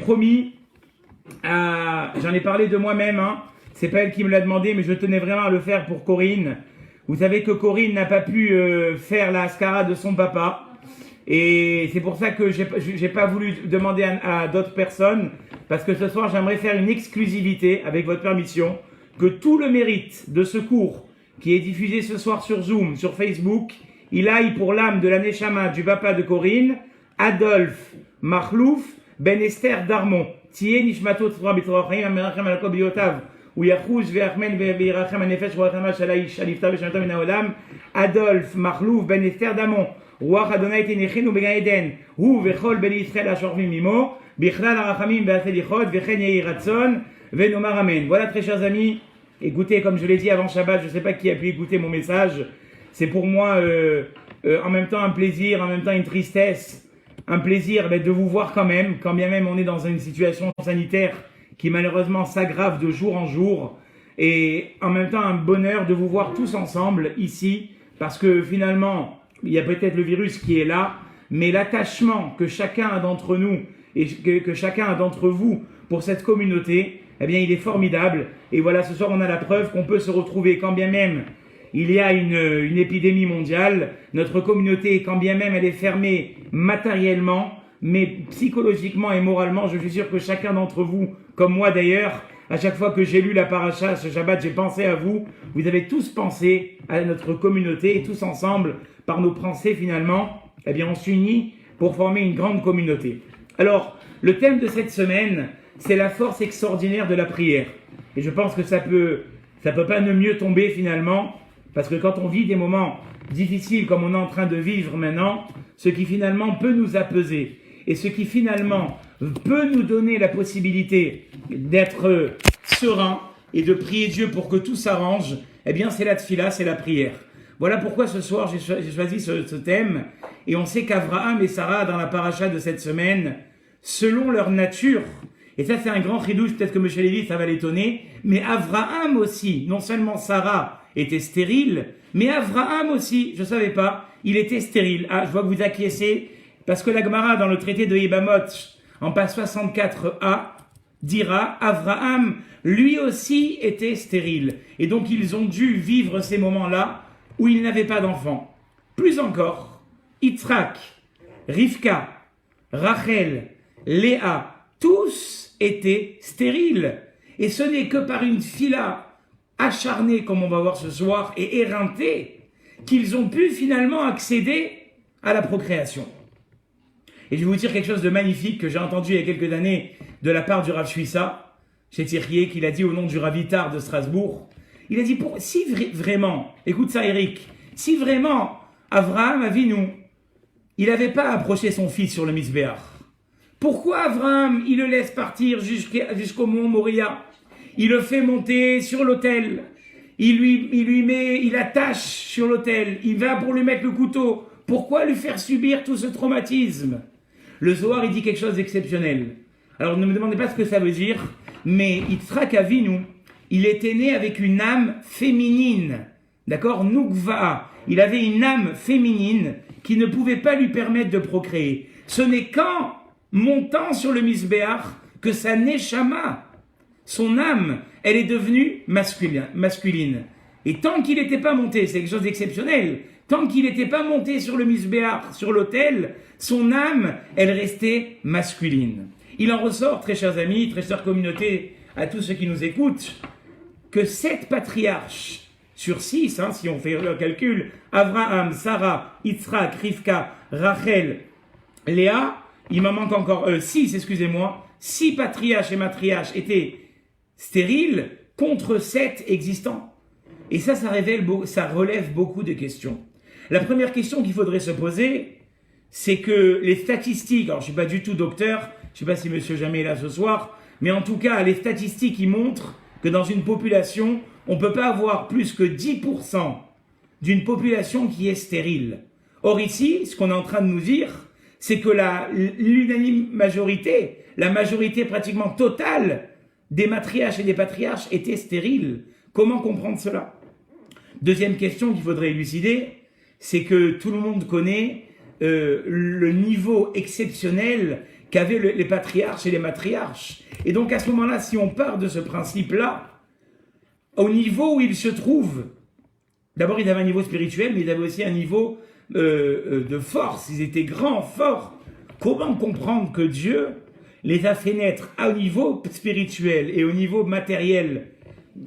promis, j'en ai parlé de moi-même, hein. C'est pas elle qui me l'a demandé, mais je tenais vraiment à le faire pour Corinne. Vous savez que Corinne n'a pas pu faire la Haskara de son papa. Et c'est pour ça que j'ai pas voulu demander à d'autres personnes, parce que ce soir j'aimerais faire une exclusivité, avec votre permission, que tout le mérite de ce cours qui est diffusé ce soir sur Zoom, sur Facebook, il aille pour l'âme de la Neshama du papa de Corinne, Adolphe Marlouf Ben Esther Darmon. Tiye nishmato tzora b'tzorachim amerachem alako biyotav ou yachuz ve'achmen ve'irachem anefesh roachama shalaish alifta v'shantam min haolam. Adolphe Marlouf Ben Esther Darmon. רוח אדוני תניחנו בגן עדן, הוא וכל בני ישראל השוכבים עמו, בכלל הרחמים והסליחות, וכן יהי רצון, ונאמר אמן. Voilà, très chers amis, écoutez, comme je l'ai dit avant Shabbat, je ne sais pas qui a pu écouter mon message, c'est pour moi en même temps un plaisir, en même temps une tristesse, un plaisir de vous voir quand même bien même on est dans une situation sanitaire qui malheureusement s'aggrave de jour en jour, et en même temps un bonheur de vous voir tous ensemble ici, parce que finalement, il y a peut-être le virus qui est là, mais l'attachement que chacun a d'entre nous et que chacun a d'entre vous pour cette communauté, eh bien, il est formidable. Et voilà, ce soir, on a la preuve qu'on peut se retrouver quand bien même il y a une épidémie mondiale. Notre communauté, quand bien même elle est fermée matériellement, mais psychologiquement et moralement, je suis sûr que chacun d'entre vous, comme moi d'ailleurs, à chaque fois que j'ai lu la paracha ce Shabbat, j'ai pensé à vous. Vous avez tous pensé à notre communauté et tous ensemble, par nos pensées finalement, eh bien on s'unit pour former une grande communauté. Alors, le thème de cette semaine, c'est la force extraordinaire de la prière. Et je pense que ça peut pas ne mieux tomber finalement, parce que quand on vit des moments difficiles comme on est en train de vivre maintenant, ce qui finalement peut nous apaiser et ce qui finalement peut nous donner la possibilité d'être serein et de prier Dieu pour que tout s'arrange, eh bien c'est la tfila, c'est la prière. Voilà pourquoi ce soir j'ai choisi ce thème, et on sait qu'Avraham et Sarah dans la paracha de cette semaine, selon leur nature, et ça c'est un grand chidouche, peut-être que M. Lévy ça va l'étonner, mais Avraham aussi, non seulement Sarah était stérile, mais Avraham aussi, je ne savais pas, il était stérile. Ah, je vois que vous acquiescez, parce que la Gemara dans le traité de Yebamot, en page 64a, dira, Avraham, lui aussi était stérile. Et donc ils ont dû vivre ces moments-là où ils n'avaient pas d'enfants. Plus encore, Yitzhak, Rivka, Rachel, Léa, tous étaient stériles. Et ce n'est que par une fila acharnée, comme on va voir ce soir, et éreintée, qu'ils ont pu finalement accéder à la procréation. Et je vais vous dire quelque chose de magnifique que j'ai entendu il y a quelques années de la part du Rav Shwissa, chez Thierry, qu'il a dit au nom du Rav Itar de Strasbourg. Il a dit, si vraiment, écoute ça Eric, si vraiment Avraham Avinu, il n'avait pas approché son fils sur le Misbéach, pourquoi Avraham, il le laisse partir jusqu'au mont Moria? Il le fait monter sur l'autel, il attache sur l'autel, il va pour lui mettre le couteau. Pourquoi lui faire subir tout ce traumatisme? Le Zohar, il dit quelque chose d'exceptionnel. Alors ne me demandez pas ce que ça veut dire, mais Yitzhak Avinu, il était né avec une âme féminine, d'accord? Nukva, il avait une âme féminine qui ne pouvait pas lui permettre de procréer. Ce n'est qu'en montant sur le Misbéach que sa Neshama, son âme, elle est devenue masculine. Et tant qu'il n'était pas monté, c'est quelque chose d'exceptionnel, tant qu'il n'était pas monté sur le Misbéach, sur l'autel, son âme, elle restait masculine. Il en ressort, très chers amis, très chère communauté, à tous ceux qui nous écoutent, que 7 patriarches sur 6, si on fait le calcul, Avraham, Sarah, Yitzhak, Rivka, Rachel, Léa, il m'en manque encore 6, excusez-moi, 6 patriarches et matriarches étaient stériles contre 7 existants. Et ça relève beaucoup de questions. La première question qu'il faudrait se poser, c'est que les statistiques, alors je ne suis pas du tout docteur, je ne sais pas si monsieur Jamais est là ce soir, mais en tout cas, les statistiques, ils montrent que dans une population, on ne peut pas avoir plus que 10% d'une population qui est stérile. Or ici, ce qu'on est en train de nous dire, c'est que l'unanime majorité, la majorité pratiquement totale des matriarches et des patriarches étaient stériles. Comment comprendre cela? Deuxième question qu'il faudrait élucider, c'est que tout le monde connaît le niveau exceptionnel qu'avaient les patriarches et les matriarches. Et donc à ce moment-là, si on part de ce principe-là, au niveau où ils se trouvent, d'abord ils avaient un niveau spirituel, mais ils avaient aussi un niveau de force, ils étaient grands, forts. Comment comprendre que Dieu les a fait naître au niveau spirituel et au niveau matériel?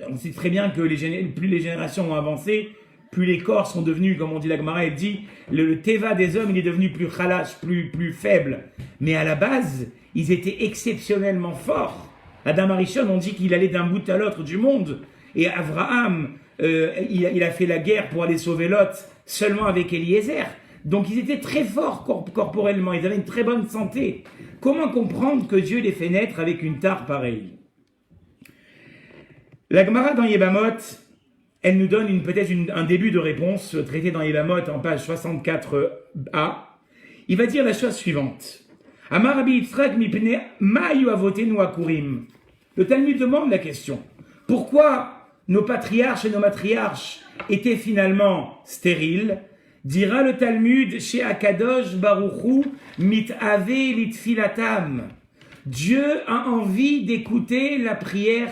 On sait très bien que plus les générations ont avancé, plus les corps sont devenus, comme on dit la Gemara, elle dit, le teva des hommes, il est devenu plus khalash, plus faible. Mais à la base, ils étaient exceptionnellement forts. Adam Arishon, on dit qu'il allait d'un bout à l'autre du monde. Et Abraham, il a fait la guerre pour aller sauver Lot seulement avec Eliezer. Donc ils étaient très forts corporellement, ils avaient une très bonne santé. Comment comprendre que Dieu les fait naître avec une tare pareille? La Gemara dans Yebamot, elle nous donne peut-être un début de réponse traité dans Yebamot en page 64a. Il va dire la chose suivante. Amar Rabbi Yitzchak mipne ma'ayu avotenu akurim. Le Talmud demande la question. Pourquoi nos patriarches et nos matriarches étaient finalement stériles? Dira le Talmud chez Akadosh Baruchu mitave litfilatam. Dieu a envie d'écouter la prière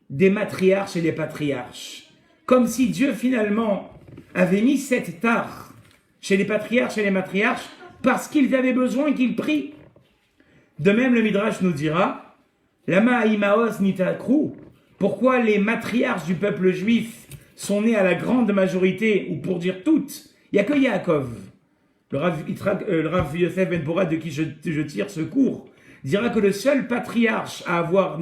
des matriarches et des patriarches. Comme si Dieu finalement avait mis cette tare chez les patriarches et les matriarches parce qu'ils avaient besoin qu'ils prient. De même, le Midrash nous dira, Lama imaos nitakru, pourquoi les matriarches du peuple juif sont nés à la grande majorité, ou pour dire toutes, il n'y a que Yaakov. Le Rav Yosef Ben Porat, de qui je tire ce cours, dira que le seul patriarche à avoir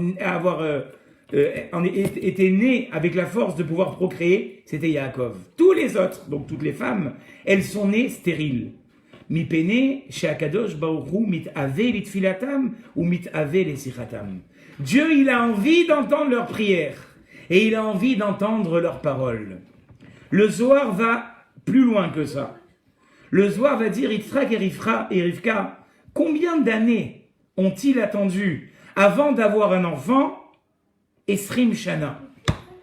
était né avec la force de pouvoir procréer, c'était Yaakov. Tous les autres, donc toutes les femmes, elles sont nées stériles. Mi pene chez Akadosh Baruchu mit ave litfilatam ou mit ave lesichatam. Dieu, il a envie d'entendre leurs prières et il a envie d'entendre leurs paroles. Le Zohar va plus loin que ça. Le Zohar va dire Yitzhak et Rivka, combien d'années ont-ils attendu avant d'avoir un enfant? Esrim Shana.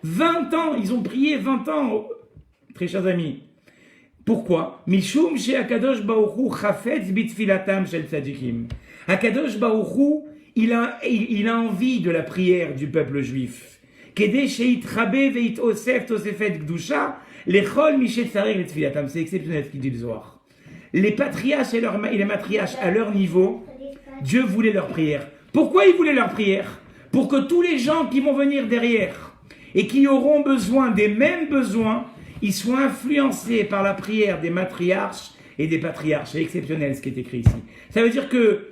20 ans, ils ont prié 20 ans, très chers amis. Pourquoi? Mishum she Akadosh Baruchu chafetz bitfilatam shel tzadikim. Akadosh Baruchu, il a envie de la prière du peuple juif. Kedei sheitchabe veit osef tosefet gdusha lechol mishetzarer letfilatam. C'est exceptionnel ce qu'il dit le Zohar. Les patriarches et les matriarches à leur niveau, Dieu voulait leur prière. Pourquoi il voulait leur prière? Pour que tous les gens qui vont venir derrière et qui auront besoin des mêmes besoins, ils soient influencés par la prière des matriarches et des patriarches. C'est exceptionnel ce qui est écrit ici. Ça veut dire que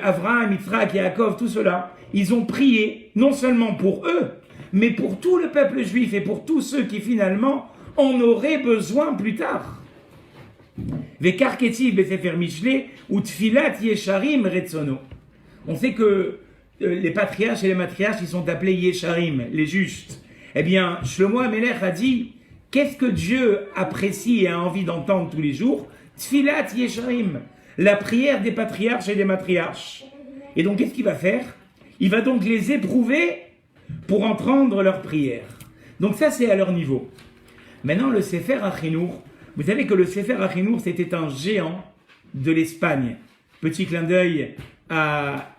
Avraham, Yitzhak, Yaakov, tout cela, ils ont prié non seulement pour eux, mais pour tout le peuple juif et pour tous ceux qui finalement en auraient besoin plus tard. Vekar ketiv besefer Mishlei ou tfilat yesharim retzono. On sait que les patriarches et les matriarches, ils sont appelés Yesharim, les justes. Eh bien, Shlomo HaMelech a dit, qu'est-ce que Dieu apprécie et a envie d'entendre tous les jours? Tfilat Yesharim, la prière des patriarches et des matriarches. Et donc, qu'est-ce qu'il va faire? Il va donc les éprouver pour entendre leurs prières. Donc ça, c'est à leur niveau. Maintenant, le Sefer HaChinour, vous savez que le Sefer HaChinour, c'était un géant de l'Espagne. Petit clin d'œil à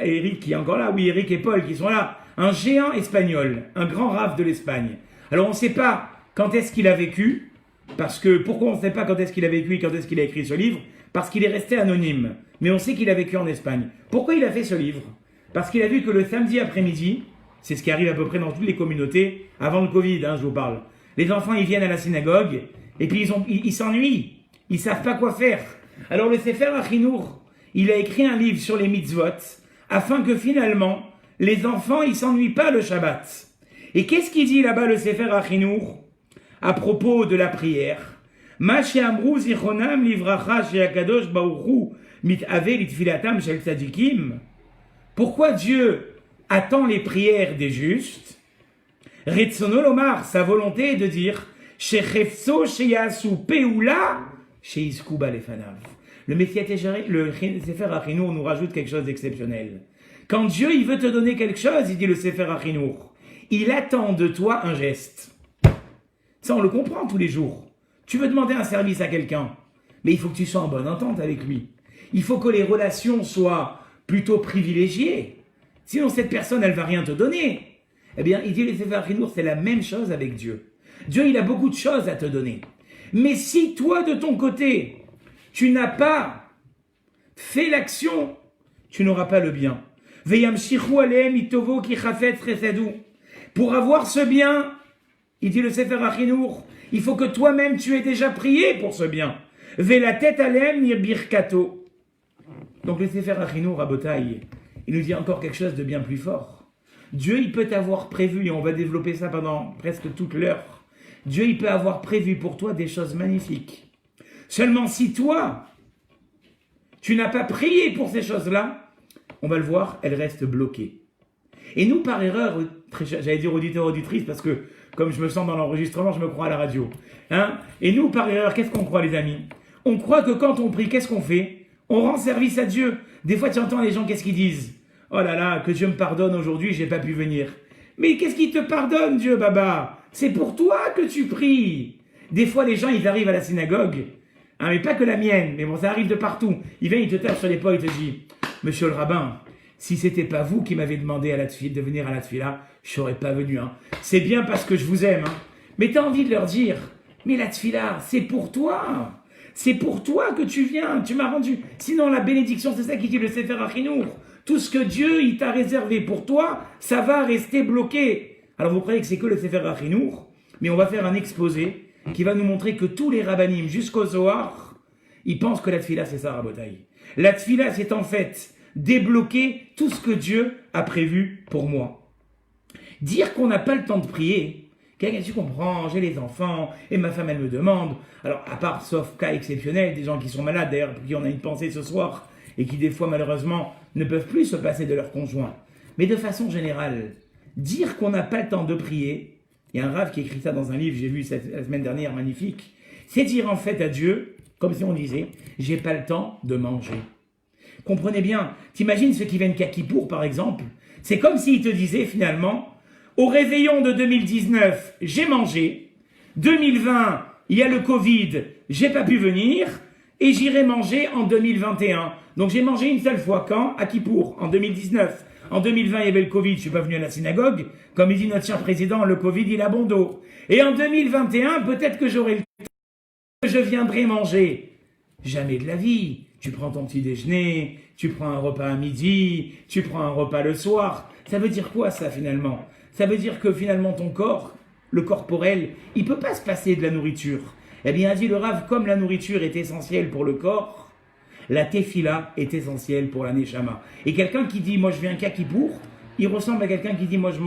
Eric qui est encore là, oui, Eric et Paul qui sont là, un géant espagnol, un grand rave de l'Espagne. Alors on ne sait pas quand est-ce qu'il a vécu, parce que pourquoi on ne sait pas quand est-ce qu'il a vécu et quand est-ce qu'il a écrit ce livre? Parce qu'il est resté anonyme, mais on sait qu'il a vécu en Espagne. Pourquoi il a fait ce livre? Parce qu'il a vu que le samedi après-midi, c'est ce qui arrive à peu près dans toutes les communautés, avant le Covid, je vous parle, les enfants ils viennent à la synagogue, et puis ils s'ennuient, ils ne savent pas quoi faire. Alors le Sefer HaChinour, il a écrit un livre sur les mitzvot, afin que finalement, les enfants, ils s'ennuient pas le Shabbat. Et qu'est-ce qu'il dit là-bas le Sefer HaChinour à propos de la prière? Ma she'amru zichronam livracha she'akadosh baruchu mitave litfilatam shel tzadikim. Pourquoi Dieu attend les prières des justes? Retzono lomar, sa volonté est de dire shechefso sheyasu peula sheizku balefanav. Le Sefer HaChinour nous rajoute quelque chose d'exceptionnel. Quand Dieu il veut te donner quelque chose, il dit le Sefer HaChinour, il attend de toi un geste. Ça, on le comprend tous les jours. Tu veux demander un service à quelqu'un, mais il faut que tu sois en bonne entente avec lui. Il faut que les relations soient plutôt privilégiées. Sinon, cette personne, elle va rien te donner. Eh bien, il dit le Sefer HaChinour, c'est la même chose avec Dieu. Dieu, il a beaucoup de choses à te donner. Mais si toi, de ton côté, tu n'as pas fait l'action, tu n'auras pas le bien. Pour avoir ce bien, il dit le Sefer HaChinour, il faut que toi-même tu aies déjà prié pour ce bien. Donc le Sefer HaChinour, Rabotai, il nous dit encore quelque chose de bien plus fort. Dieu, il peut t'avoir prévu, et on va développer ça pendant presque toute l'heure, Dieu, il peut avoir prévu pour toi des choses magnifiques. Seulement si toi, tu n'as pas prié pour ces choses-là, on va le voir, elles restent bloquées. Et nous, par erreur, j'allais dire auditeur, auditrice, parce que comme je me sens dans l'enregistrement, je me crois à la radio. Et nous, par erreur, qu'est-ce qu'on croit, les amis? On croit que quand on prie, qu'est-ce qu'on fait? On rend service à Dieu. Des fois, tu entends les gens, qu'est-ce qu'ils disent? Oh là là, que Dieu me pardonne aujourd'hui, j'ai pas pu venir. Mais qu'est-ce qu'il te pardonne, Dieu, Baba? C'est pour toi que tu pries. Des fois, les gens, ils arrivent à la synagogue, mais pas que la mienne, mais bon, ça arrive de partout. Il vient, il te tape sur l'épaule, il te dit, Monsieur le rabbin, si c'était pas vous qui m'avez demandé de venir à la tfila, je serais pas venu. C'est bien parce que je vous aime. Mais tu as envie de leur dire, mais la tfila, c'est pour toi. C'est pour toi que tu viens, tu m'as rendu. Sinon, la bénédiction, c'est ça qui dit le Sefer HaChinour. Tout ce que Dieu, il t'a réservé pour toi, ça va rester bloqué. Alors vous croyez que c'est que le Sefer HaChinour, mais on va faire un exposé qui va nous montrer que tous les rabbanim, jusqu'au Zohar, ils pensent que la tfila, c'est ça, Rabotai. La tfila, c'est en fait débloquer tout ce que Dieu a prévu pour moi. Dire qu'on n'a pas le temps de prier, tu comprends, j'ai les enfants, et ma femme, elle me demande. Alors, à part, sauf cas exceptionnel, des gens qui sont malades, d'ailleurs, pour qui on a une pensée ce soir, et qui, des fois, malheureusement, ne peuvent plus se passer de leur conjoint. Mais de façon générale, dire qu'on n'a pas le temps de prier, il y a un rave qui écrit ça dans un livre, j'ai vu la semaine dernière, magnifique, c'est dire en fait à Dieu, comme si on disait, j'ai pas le temps de manger. Comprenez bien, t'imagines ceux qui viennent qu'à Kippour, par exemple, c'est comme s'il te disait finalement, au réveillon de 2019, j'ai mangé, 2020, il y a le Covid, j'ai pas pu venir, et j'irai manger en 2021. Donc j'ai mangé une seule fois, quand? À Kippour, en 2019. En 2020, il y avait le Covid, je suis pas venu à la synagogue. Comme il dit notre cher président, le Covid, il a bon dos. Et en 2021, peut-être que j'aurai le temps, que je viendrai manger. Jamais de la vie. Tu prends ton petit déjeuner, tu prends un repas à midi, tu prends un repas le soir. Ça veut dire quoi, ça, finalement? Ça veut dire que, finalement, ton corps, le corporel, il peut pas se passer de la nourriture. Eh bien, a dit le Rav, comme la nourriture est essentielle pour le corps, la tefila est essentielle pour la neshama. Et quelqu'un qui dit, moi je viens qu'à Kippour, il ressemble à quelqu'un qui dit, moi je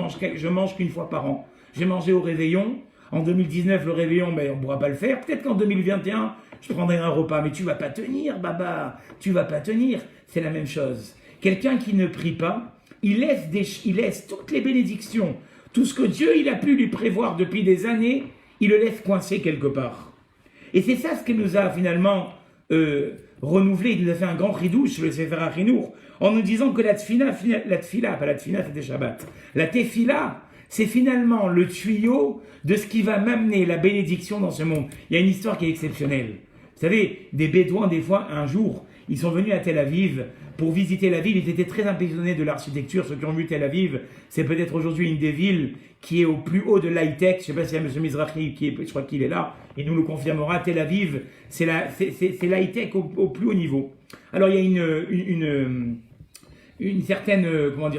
mange qu'une fois par an. J'ai mangé au réveillon. En 2019, le réveillon, on ne pourra pas le faire. Peut-être qu'en 2021, je prendrai un repas. Mais tu vas pas tenir, Baba. Tu vas pas tenir. C'est la même chose. Quelqu'un qui ne prie pas, il laisse toutes les bénédictions, tout ce que Dieu il a pu lui prévoir depuis des années, il le laisse coincé quelque part. Et c'est ça ce qui nous a finalement renouvelé, il nous a fait un grand ridouche sur le Sefer HaChinour, en nous disant que la tfila, pas la tfila, c'était Shabbat. La tefila, c'est finalement le tuyau de ce qui va m'amener la bénédiction dans ce monde. Il y a une histoire qui est exceptionnelle. Vous savez, des Bédouins, des fois, un jour, ils sont venus à Tel Aviv pour visiter la ville. Ils étaient très impressionnés de l'architecture. Ceux qui ont vu Tel Aviv, c'est peut-être aujourd'hui une des villes qui est au plus haut de l'high-tech. Je ne sais pas s'il y a M. Mizrahi, je crois qu'il est là, il nous le confirmera. Tel Aviv, c'est l'high-tech au plus haut niveau. Alors, il y a une certaine,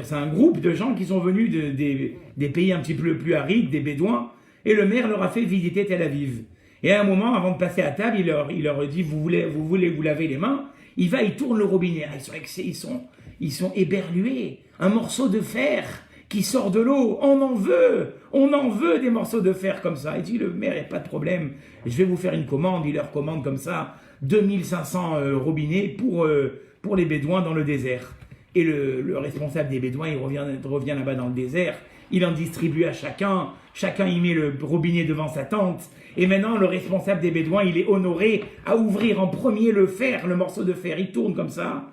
c'est un groupe de gens qui sont venus des pays un petit peu plus arides, des Bédouins, et le maire leur a fait visiter Tel Aviv. Et à un moment, avant de passer à table, il leur dit, vous voulez vous laver les mains? Il tourne le robinet. Ils sont éberlués. Un morceau de fer qui sort de l'eau. On en veut des morceaux de fer comme ça. Il dit, le maire, il n'y a pas de problème. Je vais vous faire une commande. Il leur commande comme ça 2500 robinets pour les Bédouins dans le désert. Et le responsable des Bédouins, il revient là-bas dans le désert. Il en distribue à chacun. Chacun y met le robinet devant sa tente. Et maintenant, le responsable des Bédouins, il est honoré à ouvrir en premier le fer, le morceau de fer. Il tourne comme ça.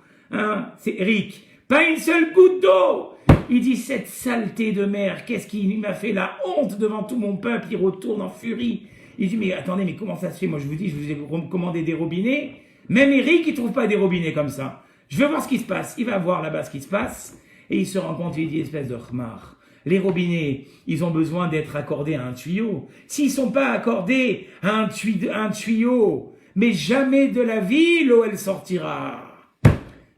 C'est Eric. Pas une seule goutte d'eau. Il dit, cette saleté de mer, qu'est-ce qu'il m'a fait la honte devant tout mon peuple. Il retourne en furie. Il dit, mais attendez, mais comment ça se fait? Moi, je vous dis, je vous ai commandé des robinets. Même Eric, il trouve pas des robinets comme ça. Je veux voir ce qui se passe. Il va voir là-bas ce qui se passe et il se rend compte, il dit, espèce de khmar. Les robinets, ils ont besoin d'être accordés à un tuyau. S'ils sont pas accordés à un tuyau, mais jamais de la vie, l'eau, elle sortira.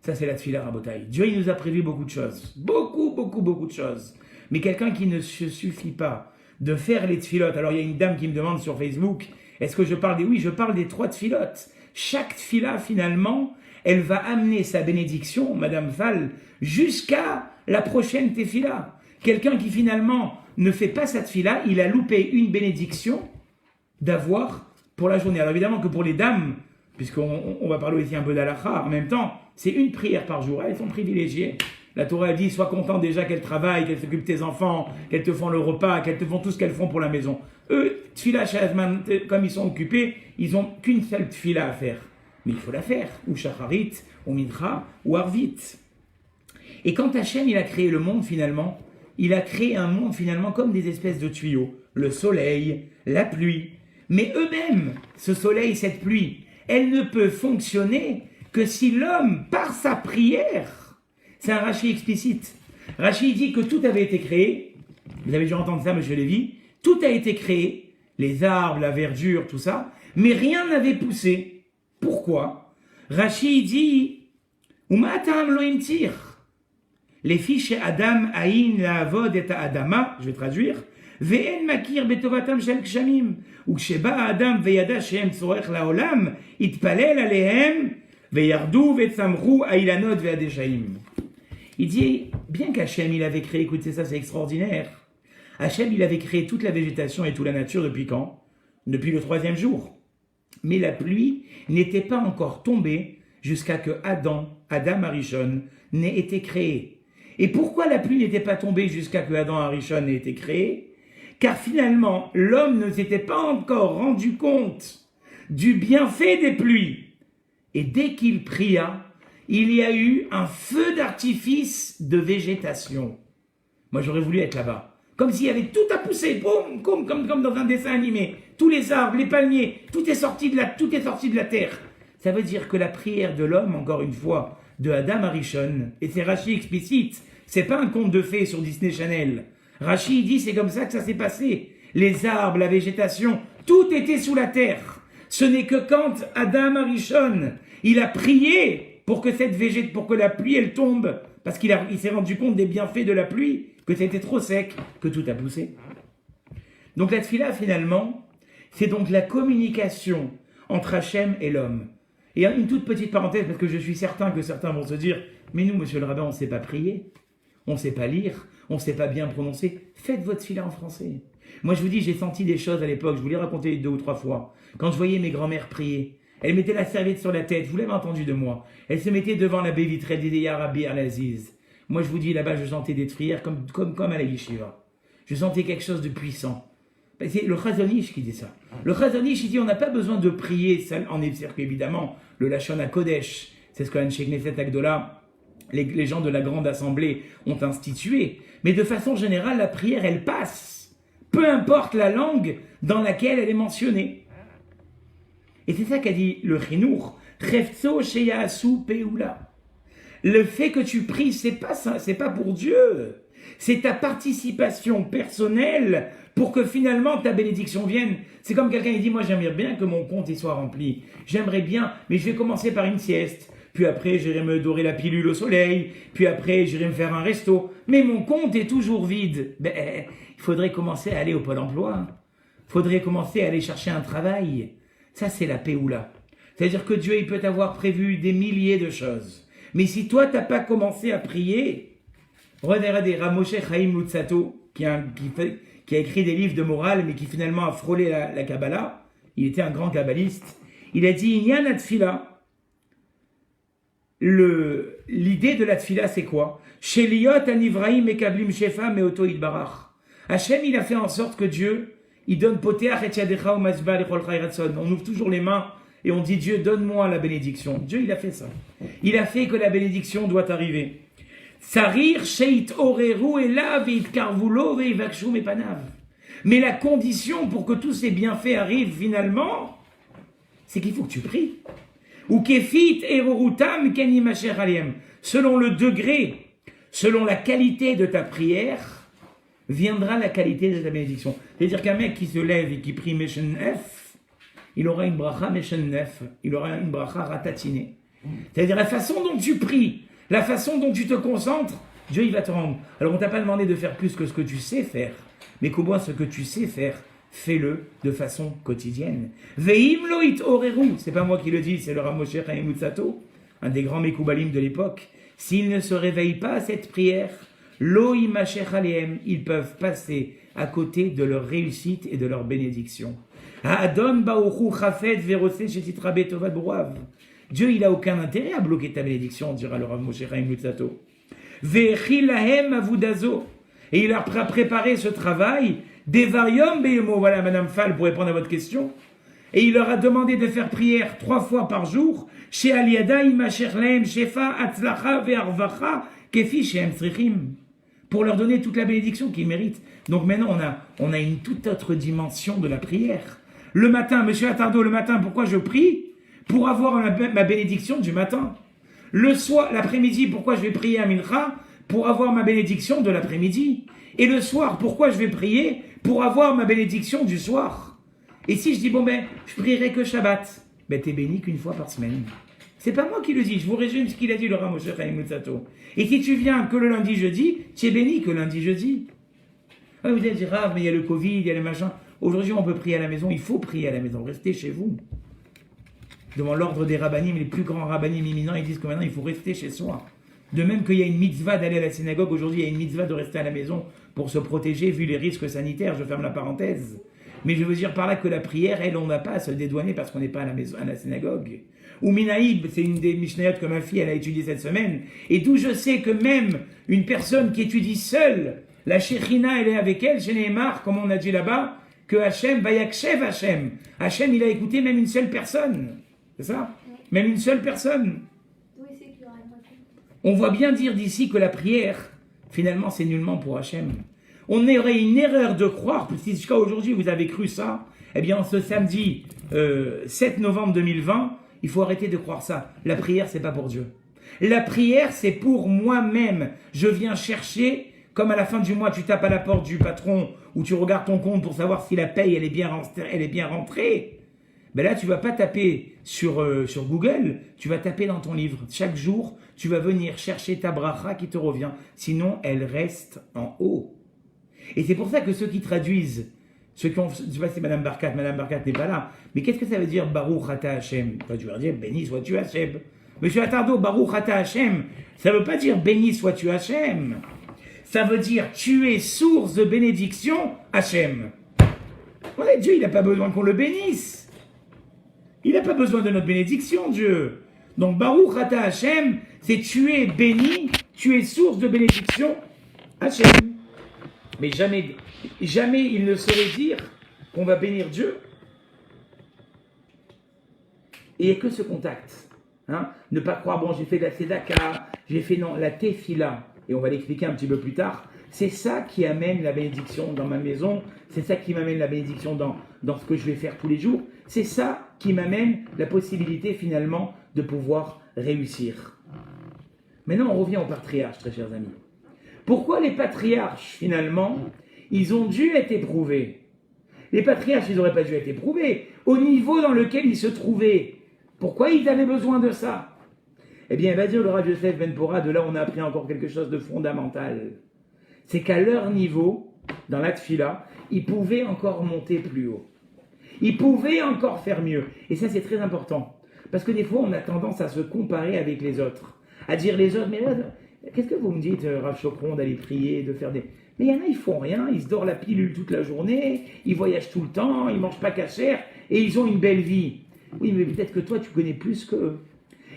Ça, c'est la tfila rabotaï. Dieu, il nous a prévu beaucoup de choses. Beaucoup de choses. Mais quelqu'un qui ne se suffit pas de faire les tfilotes. Alors, il y a une dame qui me demande sur Facebook, est-ce que je parle des... Oui, je parle des 3 tfilotes. Chaque tfila, finalement, elle va amener sa bénédiction, Madame Fall, jusqu'à la prochaine tefila. Quelqu'un qui, finalement, ne fait pas sa tfila, il a loupé une bénédiction d'avoir pour la journée. Alors, évidemment que pour les dames, puisqu'on va parler aussi un peu d'halakha, en même temps, c'est une prière par jour. Elles sont privilégiées. La Torah dit, sois content déjà qu'elles travaillent, qu'elles s'occupent de tes enfants, qu'elles te font le repas, qu'elles te font tout ce qu'elles font pour la maison. Eux, tfila shazman, comme ils sont occupés, ils n'ont qu'une seule tfila à faire. Mais il faut la faire. Ou shacharit, ou mincha, ou arvit. Et quand Hachem, il a créé le monde finalement, il a créé un monde finalement comme des espèces de tuyaux. Le soleil, la pluie. Mais eux-mêmes, ce soleil, cette pluie, elle ne peut fonctionner que si l'homme, par sa prière, c'est un Rashi explicite. Rashi dit que tout avait été créé, vous avez dû entendre ça, monsieur Lévy, tout a été créé, les arbres, la verdure, tout ça, mais rien n'avait poussé. Pourquoi? Rashi dit, Umatam lo imtir. Les fiches Adam Aïn la Avod et Adama, je vais traduire, Ve'en makir betovatam shel kshamim, uksheba Adam veyada shehem tzorech laolam, itpalel alehem, veyardu vetzamru ailanot ve'adeshaim. Il dit, bien qu'Hachem, il avait créé, écoutez ça, c'est extraordinaire. Hachem, il avait créé toute la végétation et toute la nature depuis quand? Depuis le 3e jour. Mais la pluie n'était pas encore tombée jusqu'à que Adam Arishon, n'ait été créé. Et pourquoi la pluie n'était pas tombée jusqu'à que Adam Arishon n'ait été créé? Car finalement, l'homme ne s'était pas encore rendu compte du bienfait des pluies. Et dès qu'il pria, il y a eu un feu d'artifice de végétation. Moi, j'aurais voulu être là-bas. Comme s'il y avait tout à pousser, boum, comme dans un dessin animé. Tous les arbres, les palmiers, tout est sorti de la terre. Ça veut dire que la prière de l'homme, encore une fois, de Adam Arishon, et c'est Rashi explicite, c'est pas un conte de fées sur Disney Channel. Rashi dit c'est comme ça que ça s'est passé. Les arbres, la végétation, tout était sous la terre. Ce n'est que quand Adam Arishon, il a prié pour que la pluie elle tombe, parce qu'il s'est rendu compte des bienfaits de la pluie, que c'était trop sec, que tout a poussé. Donc la tfila finalement, c'est donc la communication entre Hachem et l'homme. Et une toute petite parenthèse, parce que je suis certain que certains vont se dire, mais nous, monsieur le rabbin, on ne sait pas prier, on ne sait pas lire, on ne sait pas bien prononcer. Faites votre tfila en français. Moi, je vous dis, j'ai senti des choses à l'époque, je vous l'ai raconté 2 ou 3 fois. Quand je voyais mes grand-mères prier, elles mettaient la serviette sur la tête, vous l'avez entendu de moi. Elles se mettaient devant la baie vitrée, elles disaient Ya Rabbi Al-Aziz. Moi, je vous dis, là-bas, je sentais des prières comme à la yeshiva. Je sentais quelque chose de puissant. C'est le Chazon Ish qui dit ça. Le Chazon Ish, il dit, on n'a pas besoin de prier, en cercle, évidemment, le Lachon HaKodesh, c'est ce que Anshe Knesset Agdola, les gens de la grande assemblée ont institué. Mais de façon générale, la prière, elle passe. Peu importe la langue dans laquelle elle est mentionnée. Et c'est ça qu'a dit le Chinour. Chefzo sheyasu peula. Le fait que tu pries, c'est pas pour Dieu. C'est ta participation personnelle pour que finalement ta bénédiction vienne. C'est comme quelqu'un qui dit, moi j'aimerais bien que mon compte y soit rempli. J'aimerais bien, mais je vais commencer par une sieste. Puis après, j'irai me dorer la pilule au soleil. Puis après, j'irai me faire un resto. Mais mon compte est toujours vide. Il faudrait commencer à aller au Pôle emploi. Il faudrait commencer à aller chercher un travail. Ça, c'est la péoula. C'est-à-dire que Dieu, il peut t'avoir prévu des milliers de choses. Mais si toi, tu n'as pas commencé à prier, regardez Ramoshe Chaim Lutzato, qui a écrit des livres de morale, mais qui finalement a frôlé la Kabbalah. Il était un grand kabbaliste. Il a dit, il y a la tfila. L'idée de la tfila, c'est quoi? Sheliot anivraim ekablim shefa meoto idbarach. Hachem, il a fait en sorte que Dieu, il donne poteach et yadecha ou masba lechol chayratson. On ouvre toujours les mains et on dit, Dieu, donne-moi la bénédiction. Dieu, il a fait ça. Il a fait que la bénédiction doit arriver. Sarir sheit oreru elav et karvulo ve ivakshu mepanav. Mais la condition pour que tous ces bienfaits arrivent finalement, c'est qu'il faut que tu pries. Ou kefit erorutam kenimacher aliem. Selon le degré, selon la qualité de ta prière, viendra la qualité de ta bénédiction. C'est-à-dire qu'un mec qui se lève et qui prie Meshen Nef, il aura une bracha Meshen Nef, il aura une bracha ratatinée. C'est-à-dire la façon dont tu pries, la façon dont tu te concentres, Dieu il va te rendre. Alors on t'a pas demandé de faire plus que ce que tu sais faire, mais qu'au moins ce que tu sais faire, fais-le de façon quotidienne. Veim loit oreru, c'est pas moi qui le dis, c'est le Rav Moshe Chaim Luzzatto, un des grands Mekoubalim de l'époque. S'ils ne se réveillent pas à cette prière, lo imacher alehem, ils peuvent passer à côté de leur réussite et de leur bénédiction. Ha'adon ba'uchu chafet verosé shetitra betovat broav. Dieu, il a aucun intérêt à bloquer ta bénédiction, dira le Rav Moshe Chaim Luzzatto. Ve'echil lahem avudazo. Et il a préparé ce travail. Devarium be'emo, voilà Madame Fall pour répondre à votre question. Et il leur a demandé de faire prière 3 fois par jour. Chez Aliada imacher lahem shefa atzlacha ve'arvacha kefi shehem tzrichim. Pour leur donner toute la bénédiction qu'ils méritent. Donc maintenant, on a une toute autre dimension de la prière. Le matin, Monsieur Attardo, le matin, pourquoi je prie? Pour avoir ma bénédiction du matin. Le soir, l'après-midi, pourquoi je vais prier à Mincha? Pour avoir ma bénédiction de l'après-midi. Et le soir, pourquoi je vais prier? Pour avoir ma bénédiction du soir. Et si je dis, je prierai que Shabbat, t'es béni qu'une fois par semaine. C'est pas moi qui le dis, je vous résume ce qu'il a dit le Rav Moshe Chaim Luzzatto. Et si tu viens que le lundi, jeudi, tu es béni que lundi, jeudi. Ah, vous allez dire, mais il y a le Covid, il y a le machin. Aujourd'hui, on peut prier à la maison, il faut prier à la maison, restez chez vous. Devant l'ordre des rabbinim, les plus grands rabbinim éminents, ils disent que maintenant, il faut rester chez soi. De même qu'il y a une mitzvah d'aller à la synagogue, aujourd'hui, il y a une mitzvah de rester à la maison pour se protéger, vu les risques sanitaires, je ferme la parenthèse. Mais je veux dire par là que la prière, elle, on n'a pas à se dédouaner parce qu'on n'est pas à la maison, à la synagogue. Ou Minaïb, c'est une des Mishnayot que ma fille, elle a étudié cette semaine, et d'où je sais que même une personne qui étudie seule, la Shechina, elle est avec elle, chez Nehemar, comme on a dit là-bas, que Hachem, Vayakshev Hachem. Hachem, il a écouté même une seule personne. C'est ça? Même une seule personne. On voit bien dire d'ici que la prière, finalement, c'est nullement pour Hachem. On aurait une erreur de croire, si jusqu'à aujourd'hui vous avez cru ça, eh bien, ce samedi 7 novembre 2020, il faut arrêter de croire ça. La prière, c'est pas pour Dieu. La prière, c'est pour moi-même. Je viens chercher, comme à la fin du mois, tu tapes à la porte du patron ou tu regardes ton compte pour savoir si la paye, elle est bien rentrée. Ben là, tu vas pas taper sur Google, tu vas taper dans ton livre. Chaque jour, tu vas venir chercher ta bracha qui te revient. Sinon, elle reste en haut. Et c'est pour ça que ceux qui traduisent, ceux qui ont, je sais pas si Madame Barkat n'est pas là, mais qu'est-ce que ça veut dire Baruch Ata Hashem? Tu vas dire béni sois-tu Hashem. Monsieur Attardo, Baruch Ata Hashem, ça veut pas dire béni sois-tu Hashem. Ça veut dire tu es source de bénédiction Hashem. Ouais, Dieu, il n'a pas besoin qu'on le bénisse. Il n'a pas besoin de notre bénédiction, Dieu. Donc, Baruch Ata Hashem, c'est tu es béni, tu es source de bénédiction Hashem. Mais jamais il ne saurait dire qu'on va bénir Dieu. Et il n'y a que ce contact. Hein? Ne pas croire, j'ai fait de la Tzedaka, j'ai fait la Tefila, et on va l'expliquer un petit peu plus tard. C'est ça qui amène la bénédiction dans ma maison, c'est ça qui m'amène la bénédiction dans ce que je vais faire tous les jours. C'est ça qui m'amène la possibilité finalement de pouvoir réussir. Maintenant, on revient aux patriarches, très chers amis. Pourquoi les patriarches, finalement, ils ont dû être éprouvés? Les patriarches, ils n'auraient pas dû être éprouvés au niveau dans lequel ils se trouvaient. Pourquoi ils avaient besoin de ça? Eh bien, il va dire le Rav Yosef Ben Pora, de là on a appris encore quelque chose de fondamental. C'est qu'à leur niveau, dans la tfila, ils pouvaient encore monter plus haut. Ils pouvaient encore faire mieux. Et ça, c'est très important. Parce que des fois, on a tendance à se comparer avec les autres. À dire les autres, mais là, qu'est-ce que vous me dites, Rav Chokron, d'aller prier, de faire des... Mais il y en a, ils font rien, ils se dorent la pilule toute la journée, ils voyagent tout le temps, ils mangent pas cachère, et ils ont une belle vie. Oui, mais peut-être que toi, tu connais plus qu'eux.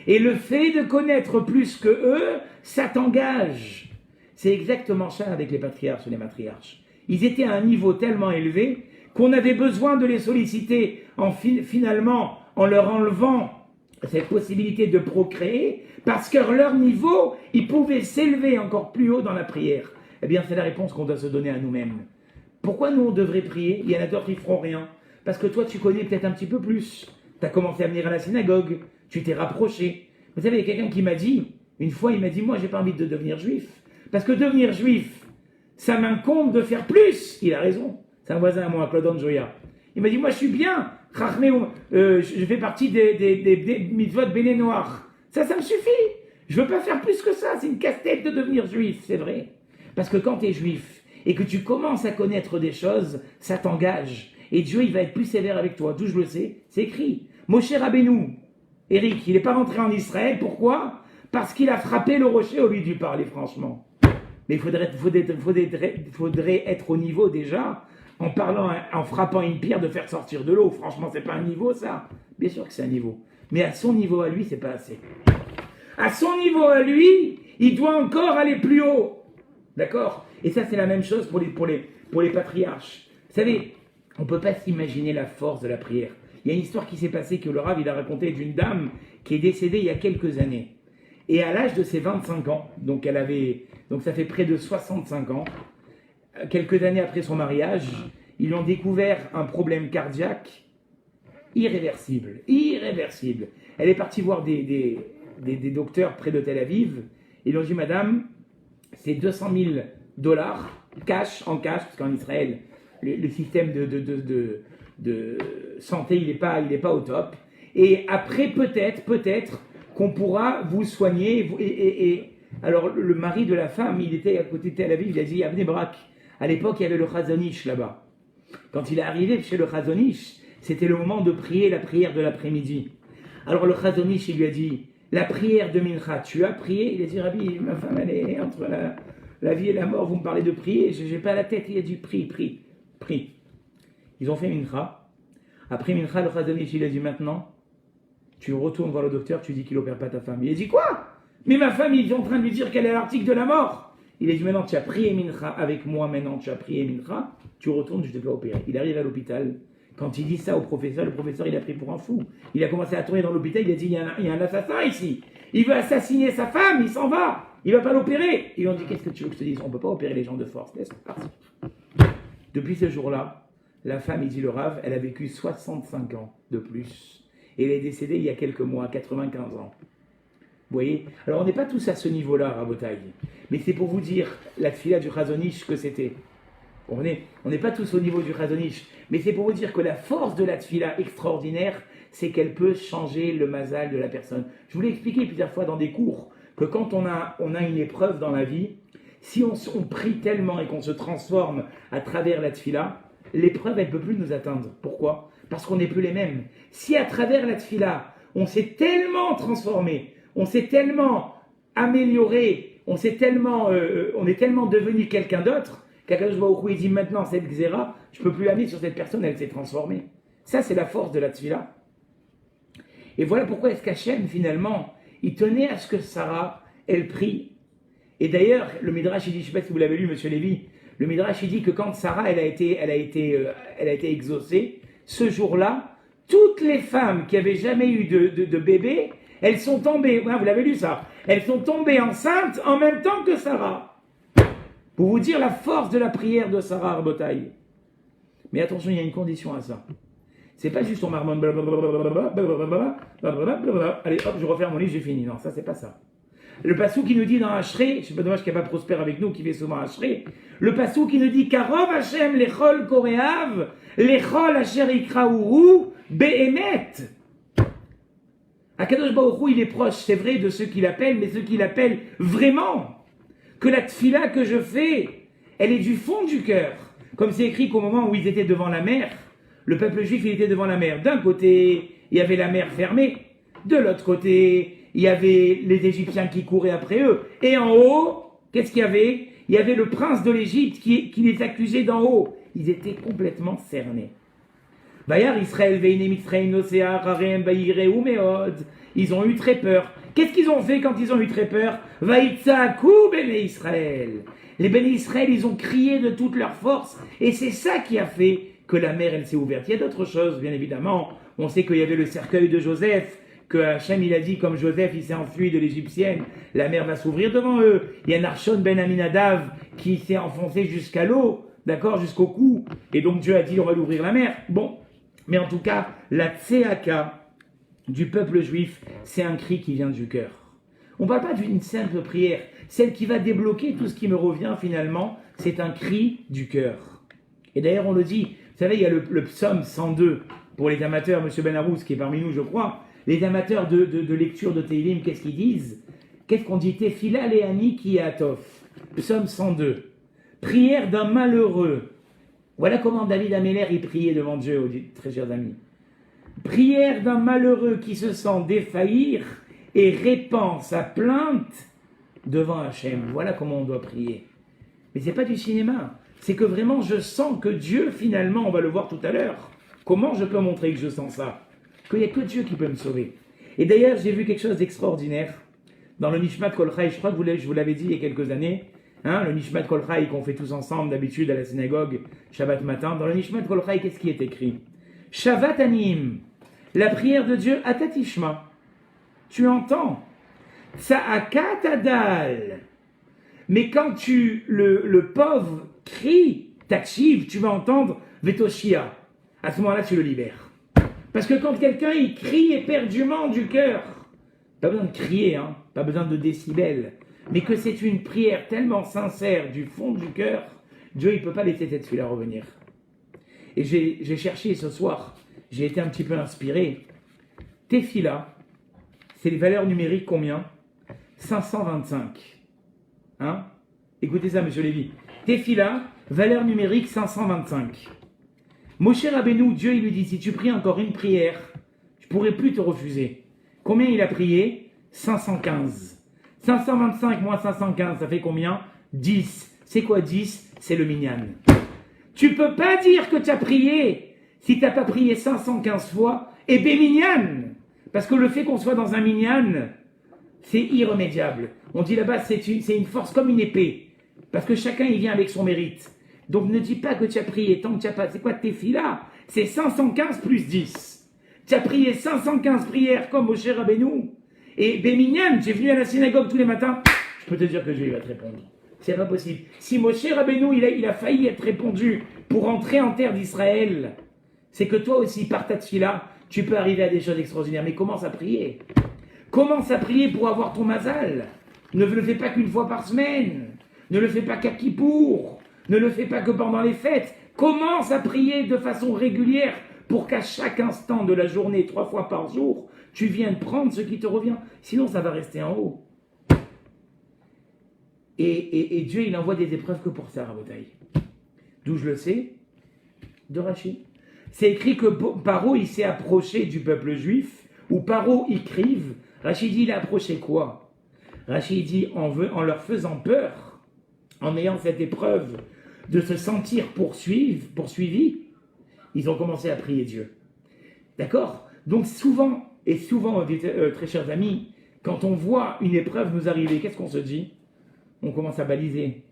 Et le fait de connaître plus que eux, ça t'engage. C'est exactement ça avec les patriarches et les matriarches. Ils étaient à un niveau tellement élevé qu'on avait besoin de les solliciter finalement en leur enlevant cette possibilité de procréer, parce qu'à leur niveau, ils pouvaient s'élever encore plus haut dans la prière. Eh bien, c'est la réponse qu'on doit se donner à nous-mêmes. Pourquoi nous, on devrait prier? Il y en a d'autres qui ne feront rien. Parce que toi, tu connais peut-être un petit peu plus. Tu as commencé à venir à la synagogue, tu t'es rapproché. Vous savez, il y a quelqu'un qui m'a dit, une fois, il m'a dit, moi, j'ai pas envie de devenir juif. Parce que devenir juif, ça m'incombe de faire plus. Il a raison. C'est un voisin à moi, Claude Anjoya. Il m'a dit, moi, je suis bien. Je fais partie des mitzvot béné noirs. Ça me suffit. Je veux pas faire plus que ça. C'est une casse-tête de devenir juif, c'est vrai. Parce que quand tu es juif et que tu commences à connaître des choses, ça t'engage. Et Dieu, il va être plus sévère avec toi. D'où je le sais, c'est écrit. Moshe Rabbeinu, Eric, il n'est pas rentré en Israël. Pourquoi? Parce qu'il a frappé le rocher au lieu de lui parler, franchement. Mais il faudrait être au niveau déjà, en parlant, en frappant une pierre, de faire sortir de l'eau. Franchement, c'est pas un niveau, ça. Bien sûr que c'est un niveau. Mais à son niveau à lui, c'est pas assez. À son niveau à lui, il doit encore aller plus haut. D'accord? Et ça, c'est la même chose pour les patriarches. Vous savez, on ne peut pas s'imaginer la force de la prière. Il y a une histoire qui s'est passée que le Rav il a racontée d'une dame qui est décédée il y a quelques années. Et à l'âge de ses 25 ans, donc ça fait près de 65 ans, quelques années après son mariage, ils lui ont découvert un problème cardiaque irréversible. Irréversible. Elle est partie voir des docteurs près de Tel Aviv. Ils lui ont dit, madame, c'est 200 000 dollars en cash, parce qu'en Israël, le système de santé, il n'est pas au top. Et après, peut-être qu'on pourra vous soigner. Et alors, le mari de la femme, il était à côté de Tel Aviv, il a dit, à Bnei Brak. À l'époque, il y avait le Chazon Ish là-bas. Quand il est arrivé chez le Chazon Ish, c'était le moment de prier la prière de l'après-midi. Alors, le Chazon Ish, il lui a dit, la prière de Mincha, tu as prié? Il a dit, Rabbi, ma femme, elle est entre la vie et la mort, vous me parlez de prier, je n'ai pas la tête. Il a dit, prie. Ils ont fait Mincha. Après Mincha, le Chazon Ish, il a dit, maintenant, tu retournes voir le docteur, tu dis qu'il n'opère pas ta femme. Il a dit, quoi? Mais ma femme, ils sont en train de lui dire qu'elle est à l'article de la mort. Il a dit, maintenant, tu as prié Mincha avec moi, maintenant, tu as prié Mincha, tu retournes, je ne te fais opérer. Il arrive à l'hôpital. Quand il dit ça au professeur, le professeur, il a pris pour un fou. Il a commencé à tourner dans l'hôpital, il a dit, il y a un assassin ici. Il veut assassiner sa femme, il s'en va. Il ne va pas l'opérer. Ils lui ont dit, qu'est-ce que tu veux que je te dise? On ne peut pas opérer les gens de force. Laisse partir. Depuis ce jour-là, la femme, il dit le Rav, elle a vécu 65 ans de plus. Et elle est décédée il y a quelques mois, 95 ans. Vous voyez? Alors on n'est pas tous à ce niveau-là, Rabotaï. Mais c'est pour vous dire la tfila du Chazon Ish que c'était. On n'est pas tous au niveau du Chazon Ish. Mais c'est pour vous dire que la force de la tfila extraordinaire, c'est qu'elle peut changer le mazal de la personne. Je vous l'ai expliqué plusieurs fois dans des cours, que quand on a une épreuve dans la vie, si on prie tellement et qu'on se transforme à travers la tfila, l'épreuve, elle ne peut plus nous atteindre. Pourquoi? Parce qu'on n'est plus les mêmes. Si à travers la tfila, on s'est tellement transformé, on s'est tellement amélioré, on est tellement devenu quelqu'un d'autre, qu'Akadosh Baruch Hu, il dit maintenant cette xéra, je ne peux plus la mettre sur cette personne, elle s'est transformée. Ça, c'est la force de la tfila. Et voilà pourquoi est-ce qu'Hachem, finalement, il tenait à ce que Sarah, elle prie. Et d'ailleurs, le Midrash, il dit, je ne sais pas si vous l'avez lu, monsieur Lévy, le Midrash, il dit que quand Sarah, elle a été exaucée, ce jour-là, toutes les femmes qui n'avaient jamais eu de bébé, elles sont tombées, vous l'avez lu ça, elles sont tombées enceintes en même temps que Sarah. Pour vous dire la force de la prière de Sarah Arbotaï. Mais attention, il y a une condition à ça. C'est pas juste on marmonne, allez hop, je referme mon livre, j'ai fini. Non, ça c'est pas ça. Le passou qui nous dit dans Ashrei, c'est pas dommage qu'il n'y a pas Prosper avec nous qui fait souvent Ashrei, le passou qui nous dit Karov Hashem lechol koreav, lechol asher ikraouru behemet. Akadosh Baruch Hu, il est proche, c'est vrai, de ceux qui l'appellent, mais ceux qui l'appellent vraiment. Que la tfila que je fais, elle est du fond du cœur. Comme c'est écrit qu'au moment où ils étaient devant la mer, le peuple juif, il était devant la mer. D'un côté, il y avait la mer fermée. De l'autre côté, il y avait les Égyptiens qui couraient après eux. Et en haut, qu'est-ce qu'il y avait? Il y avait le prince de l'Égypte qui les accusait d'en haut. Ils étaétaient complètement cernés. Bayar Israël veine Mitzrayim nosea harem bayireu meod. Ils ont eu très peur. Qu'est-ce qu'ils ont fait quand ils ont eu très peur? Vaïtzaku Béné Israël. Les Béné Israël, ils ont crié de toute leur force. Et c'est ça qui a fait que la mer, elle s'est ouverte. Il y a d'autres choses, bien évidemment. On sait qu'il y avait le cercueil de Joseph, que Hachem, il a dit, comme Joseph, il s'est enfui de l'Égyptienne, la mer va s'ouvrir devant eux. Il y a Narshon ben Aminadav qui s'est enfoncé jusqu'à l'eau, d'accord, jusqu'au cou. Et donc Dieu a dit, on va l'ouvrir la mer. Bon, mais en tout cas, la Tseaka, du peuple juif, c'est un cri qui vient du cœur. On ne parle pas d'une simple prière. Celle qui va débloquer tout ce qui me revient finalement, c'est un cri du cœur. Et d'ailleurs, on le dit, vous savez, il y a le psaume 102 pour les amateurs, M. Benarous qui est parmi nous, je crois. Les amateurs de lecture de Teilim, qu'est-ce qu'ils disent? Qu'est-ce qu'on dit? Tefila le'ani ki atof. Psaume 102. Prière d'un malheureux. Voilà comment David Améler y priait devant Dieu, très chers amis. Prière d'un malheureux qui se sent défaillir et répand sa plainte devant Hachem. Voilà comment on doit prier. Mais c'est pas du cinéma. C'est que vraiment je sens que Dieu, finalement, on va le voir tout à l'heure. Comment je peux montrer que je sens ça? Qu'il n'y a que Dieu qui peut me sauver. Et d'ailleurs, j'ai vu quelque chose d'extraordinaire dans le Nishmat Kol Chai. Je crois que je vous l'avais dit il y a quelques années. Le Nishmat Kol Chai qu'on fait tous ensemble d'habitude à la synagogue, Shabbat matin. Dans le Nishmat Kol Chai, qu'est-ce qui est écrit? Shavat Anim, la prière de Dieu, Atatishma. Tu entends. Tsa'akat Adal. Mais quand le pauvre crie, takshiv, tu vas entendre Vetoshia. À ce moment-là, tu le libères. Parce que quand quelqu'un il crie éperdument du cœur, pas besoin de crier, pas besoin de décibels, mais que c'est une prière tellement sincère du fond du cœur, Dieu il ne peut pas laisser cette fille-là revenir. Et j'ai cherché ce soir, j'ai été un petit peu inspiré. Tefila, c'est les valeurs numériques combien? 525. Écoutez ça, monsieur Lévy. Tefila, valeur numérique 525. Moshe Rabbeinu, Dieu il lui dit, si tu pries encore une prière, je ne pourrai plus te refuser. Combien il a prié? 515. 525 moins 515, ça fait combien? 10. C'est quoi 10? C'est le minyan. Tu peux pas dire que tu as prié si tu n'as pas prié 515 fois, et minyan. Parce que le fait qu'on soit dans un minyan, c'est irrémédiable. On dit là-bas, c'est une force comme une épée. Parce que chacun, il vient avec son mérite. Donc ne dis pas que tu as prié tant que tu n'as pas. C'est quoi tes filles là? C'est 515 plus 10. Tu as prié 515 prières comme Moshe Rabbeinu. Et Béminyan, tu es venu à la synagogue tous les matins. Je peux te dire que Dieu va te répondre. C'est pas possible. Si Moshe Rabbeinu, il a failli être répondu pour entrer en terre d'Israël, c'est que toi aussi, par ta tefila, tu peux arriver à des choses extraordinaires. Mais commence à prier. Commence à prier pour avoir ton mazal. Ne le fais pas qu'une fois par semaine. Ne le fais pas qu'à Kippour. Ne le fais pas que pendant les fêtes. Commence à prier de façon régulière pour qu'à chaque instant de la journée, 3 fois par jour, tu viennes prendre ce qui te revient. Sinon, ça va rester en haut. Et Dieu, il envoie des épreuves que pour ça, Rabotaï. D'où je le sais? De Rachi. C'est écrit que Paro, il s'est approché du peuple juif, ou Paro, il crive. Rachi dit, il a approché quoi? Rachi dit, en leur faisant peur, en ayant cette épreuve de se sentir poursuivi, ils ont commencé à prier Dieu. D'accord? Donc souvent, très chers amis, quand on voit une épreuve nous arriver, qu'est-ce qu'on se dit? On commence à baliser.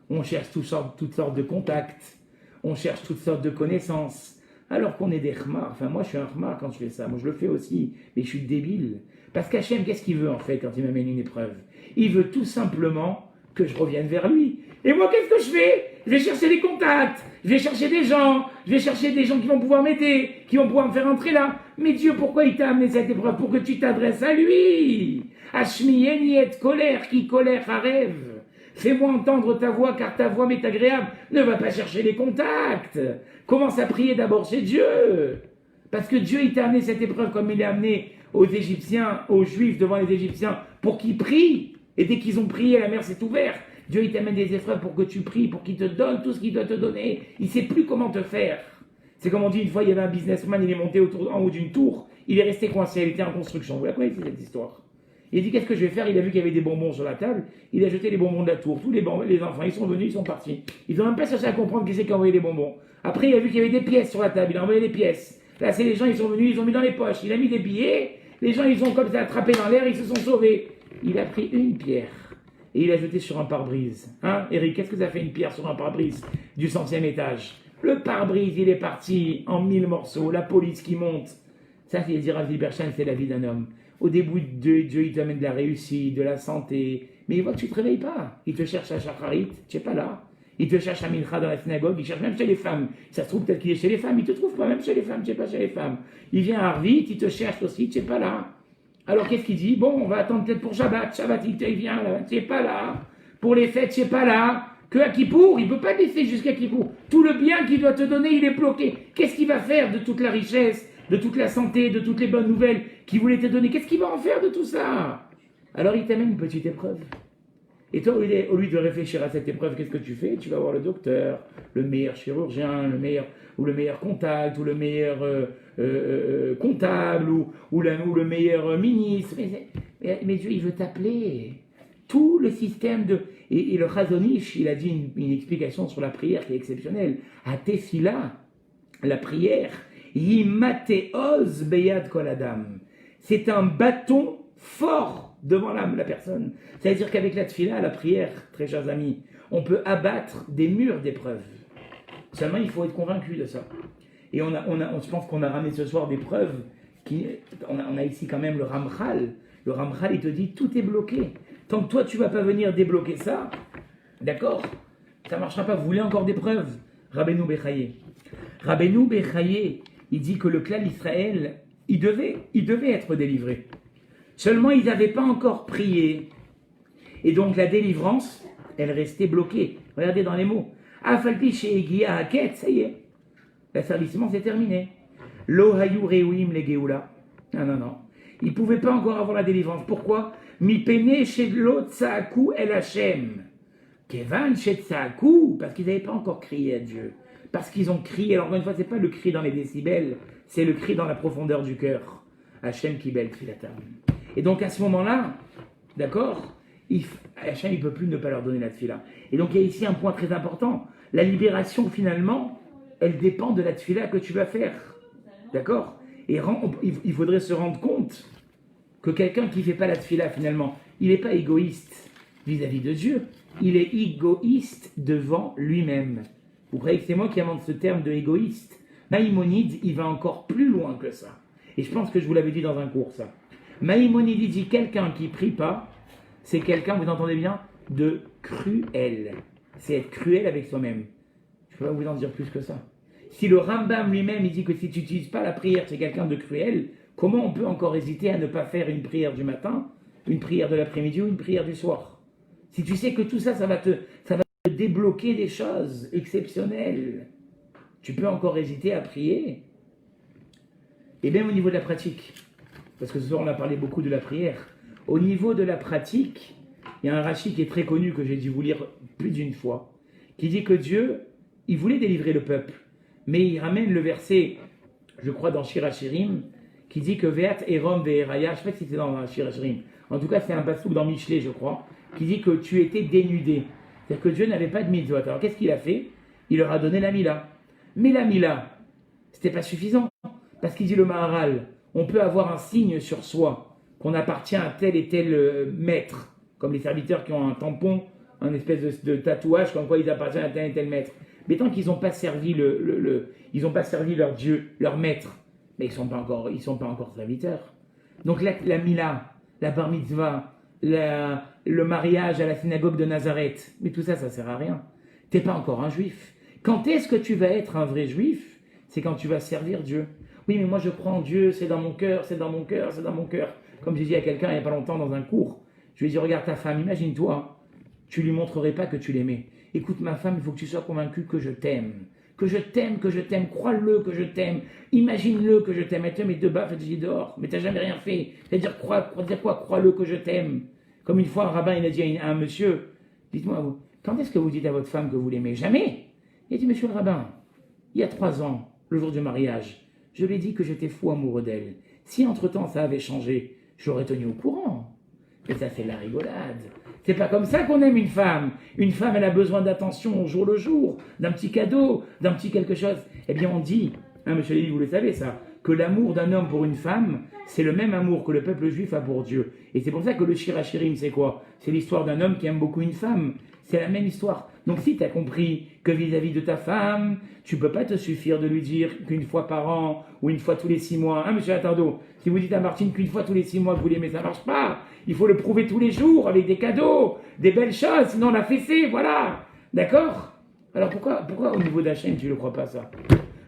On cherche toutes sortes de contacts. On cherche toutes sortes de connaissances. Alors qu'on est des khmar. Enfin, moi, je suis un khmar quand je fais ça. Moi, je le fais aussi. Mais je suis débile. Parce qu'Hachem, qu'est-ce qu'il veut, en fait, quand il m'amène une épreuve? Il veut tout simplement que je revienne vers lui. Et moi, qu'est-ce que je fais? Je vais chercher des contacts. Je vais chercher des gens. Je vais chercher des gens qui vont pouvoir m'aider. Qui vont pouvoir me faire entrer là. Mais Dieu, pourquoi il t'a amené cette épreuve? Pour que tu t'adresses à lui. Hashmiyeni et colère, qui colère à rêve. Fais-moi entendre ta voix, car ta voix m'est agréable. Ne va pas chercher les contacts. Commence à prier d'abord chez Dieu. Parce que Dieu, il t'a amené cette épreuve comme il l'a amené aux Égyptiens, aux Juifs devant les Égyptiens, pour qu'ils prient. Et dès qu'ils ont prié, la mer s'est ouverte. Dieu, il t'amène des épreuves pour que tu pries, pour qu'il te donne tout ce qu'il doit te donner. Il ne sait plus comment te faire. C'est comme on dit, une fois, il y avait un businessman, il est monté en haut d'une tour. Il est resté coincé, il était en construction. Vous la connaissez, cette histoire? Il a dit, qu'est-ce que je vais faire? Il a vu qu'il y avait des bonbons sur la table. Il a jeté les bonbons de la tour. Tous les enfants, ils sont venus, ils sont partis. Ils n'ont même pas cherché à comprendre qui c'est qui a envoyé les bonbons. Après, il a vu qu'il y avait des pièces sur la table. Il a envoyé des pièces. Là, c'est les gens, ils sont venus, ils ont mis dans les poches. Il a mis des billets. Les gens, ils ont comme ça attrapé dans l'air, ils se sont sauvés. Il a pris une pierre et il a jeté sur un pare-brise. Eric, qu'est-ce que ça fait une pierre sur un pare-brise du 100e étage? Le pare-brise, il est parti en 1000 morceaux. La police qui monte. Ça, c'est dire à Zilberstein, c'est la vie d'un homme. Au début, Dieu, il t'amène de la réussite, de la santé. Mais il voit que tu ne te réveilles pas. Il te cherche à Shacharit, tu n'es pas là. Il te cherche à mincha dans la synagogue, il cherche même chez les femmes. Ça se trouve peut-être qu'il est chez les femmes, il te trouve pas même chez les femmes, tu n'es pas chez les femmes. Il vient à Arvit, il te cherche aussi, tu n'es pas là. Alors qu'est-ce qu'il dit? Bon, on va attendre peut-être pour Shabbat. Shabbat, il vient là, tu n'es pas là. Pour les fêtes, tu n'es pas là. Que à Kippour, il ne peut pas laisser jusqu'à Kippour. Tout le bien qu'il doit te donner, il est bloqué. Qu'est-ce qu'il va faire de toute la richesse, de toute la santé, de toutes les bonnes nouvelles qu'il voulait te donner? Qu'est-ce qu'il va en faire de tout ça? Alors il t'amène une petite épreuve. Et toi, au lieu de réfléchir à cette épreuve, qu'est-ce que tu fais? Tu vas voir le docteur, le meilleur chirurgien, le meilleur contact, ou le meilleur comptable, ou le meilleur ministre. Mais Dieu, il veut t'appeler. Tout le système de... Et le Chazonish, il a dit une explication sur la prière qui est exceptionnelle. À Tefila, la prière, Yimateoz beyad kol adam. C'est un bâton fort devant la personne. C'est-à-dire qu'avec la tefila, la prière, très chers amis, on peut abattre des murs d'épreuves. Seulement, il faut être convaincu de ça. Et je pense qu'on a ramené ce soir des preuves. On a ici quand même le Ramchal. Le Ramchal, il te dit, tout est bloqué. Tant que toi, tu ne vas pas venir débloquer ça, d'accord, ça ne marchera pas. Vous voulez encore des preuves? Rabbeinu Bechaye. Rabbeinu Bechaye, il dit que le clan d'Israël, il devait être délivré. Seulement, ils n'avaient pas encore prié. Et donc, la délivrance, elle restait bloquée. Regardez dans les mots. Afalpi she'egia haket, ça y est. L'asservissement, c'est terminé. Lo hayu reuim le geoula. Non. Ils ne pouvaient pas encore avoir la délivrance. Pourquoi? Mi pene shelo tsaaku el Hashem. Kevan she tsaaku. Parce qu'ils n'avaient pas encore crié à Dieu. Parce qu'ils ont crié. Alors, encore une fois, ce n'est pas le cri dans les décibels. C'est le cri dans la profondeur du cœur. Hashem kibel tfilatam. Et donc à ce moment-là, d'accord, Hachem il ne peut plus ne pas leur donner la tefila. Et donc il y a ici un point très important. La libération finalement, elle dépend de la tefila que tu vas faire. D'accord? Et il faudrait se rendre compte que quelqu'un qui ne fait pas la tefila finalement, il n'est pas égoïste vis-à-vis de Dieu. Il est égoïste devant lui-même. Vous croyez que c'est moi qui invente ce terme de égoïste? Maïmonide, il va encore plus loin que ça. Et je pense que je vous l'avais dit dans un cours ça. Maïmonide dit quelqu'un qui ne prie pas, c'est quelqu'un, vous entendez bien, de cruel. C'est être cruel avec soi-même. Je ne peux pas vous en dire plus que ça. Si le Rambam lui-même, il dit que si tu n'utilises pas la prière, c'est quelqu'un de cruel, comment on peut encore hésiter à ne pas faire une prière du matin, une prière de l'après-midi ou une prière du soir? Si tu sais que tout ça, ça va te débloquer des choses exceptionnelles, tu peux encore hésiter à prier? Et même au niveau de la pratique. Parce que ce soir, on a parlé beaucoup de la prière. Au niveau de la pratique, il y a un Rashi qui est très connu, que j'ai dû vous lire plus d'une fois, qui dit que Dieu, il voulait délivrer le peuple. Mais il ramène le verset, je crois dans Shir HaShirim, qui dit que Ve'at Erom Ve'eraya, je ne sais pas si c'est dans Shir HaShirim, en tout cas c'est un passouk dans Michelet, je crois, qui dit que tu étais dénudé. C'est-à-dire que Dieu n'avait pas de mitzvot. Alors qu'est-ce qu'il a fait? Il leur a donné la Mila. Mais la Mila, c'était pas suffisant. Parce qu'il dit le Maharal, on peut avoir un signe sur soi, qu'on appartient à tel et tel maître, comme les serviteurs qui ont un tampon, un espèce de tatouage, comme quoi ils appartiennent à tel et tel maître. Mais tant qu'ils n'ont pas servi ils n'ont pas servi leur Dieu, leur maître, mais ils sont pas encore serviteurs. Donc la Mila, la Bar Mitzvah, le mariage à la synagogue de Nazareth, mais tout ça, ça sert à rien. T'es pas encore un juif. Quand est-ce que tu vas être un vrai juif? C'est quand tu vas servir Dieu. Oui, mais moi je crois en Dieu, c'est dans mon cœur, c'est dans mon cœur, c'est dans mon cœur. Comme j'ai dit à quelqu'un il n'y a pas longtemps dans un cours, je lui ai dit, regarde ta femme, imagine-toi, tu lui montrerais pas que tu l'aimais. Écoute ma femme, il faut que tu sois convaincu que je t'aime. Que je t'aime, crois-le que je t'aime, imagine-le que je t'aime. Et tu mets deux baffes et tu dis dehors, mais t'as jamais rien fait. C'est-à-dire quoi? Crois-le que je t'aime. Comme une fois un rabbin, il a dit à un monsieur, dites-moi vous, quand est-ce que vous dites à votre femme que vous l'aimez? Jamais. Il a dit, monsieur le rabbin, il y a 3 ans, le jour du mariage, je lui ai dit que j'étais fou amoureux d'elle. Si entre-temps ça avait changé, je l'aurais tenu au courant. Mais ça c'est la rigolade. C'est pas comme ça qu'on aime une femme. Une femme, elle a besoin d'attention au jour le jour, d'un petit cadeau, d'un petit quelque chose. Eh bien on dit, hein, monsieur Lévy, vous le savez ça, que l'amour d'un homme pour une femme, c'est le même amour que le peuple juif a pour Dieu. Et c'est pour ça que le Shir HaShirim, c'est quoi? C'est l'histoire d'un homme qui aime beaucoup une femme. C'est la même histoire. Donc si tu as compris que vis-à-vis de ta femme, tu ne peux pas te suffire de lui dire qu'une fois par an ou une fois tous les 6 mois. Hein, monsieur Attardo, si vous dites à Martine qu'une fois tous les 6 mois vous l'aimez, ça ne marche pas. Il faut le prouver tous les jours avec des cadeaux, des belles choses, sinon on l'a fessé, voilà. D'accord? Alors pourquoi au niveau d'Hachem, tu ne le crois pas ça?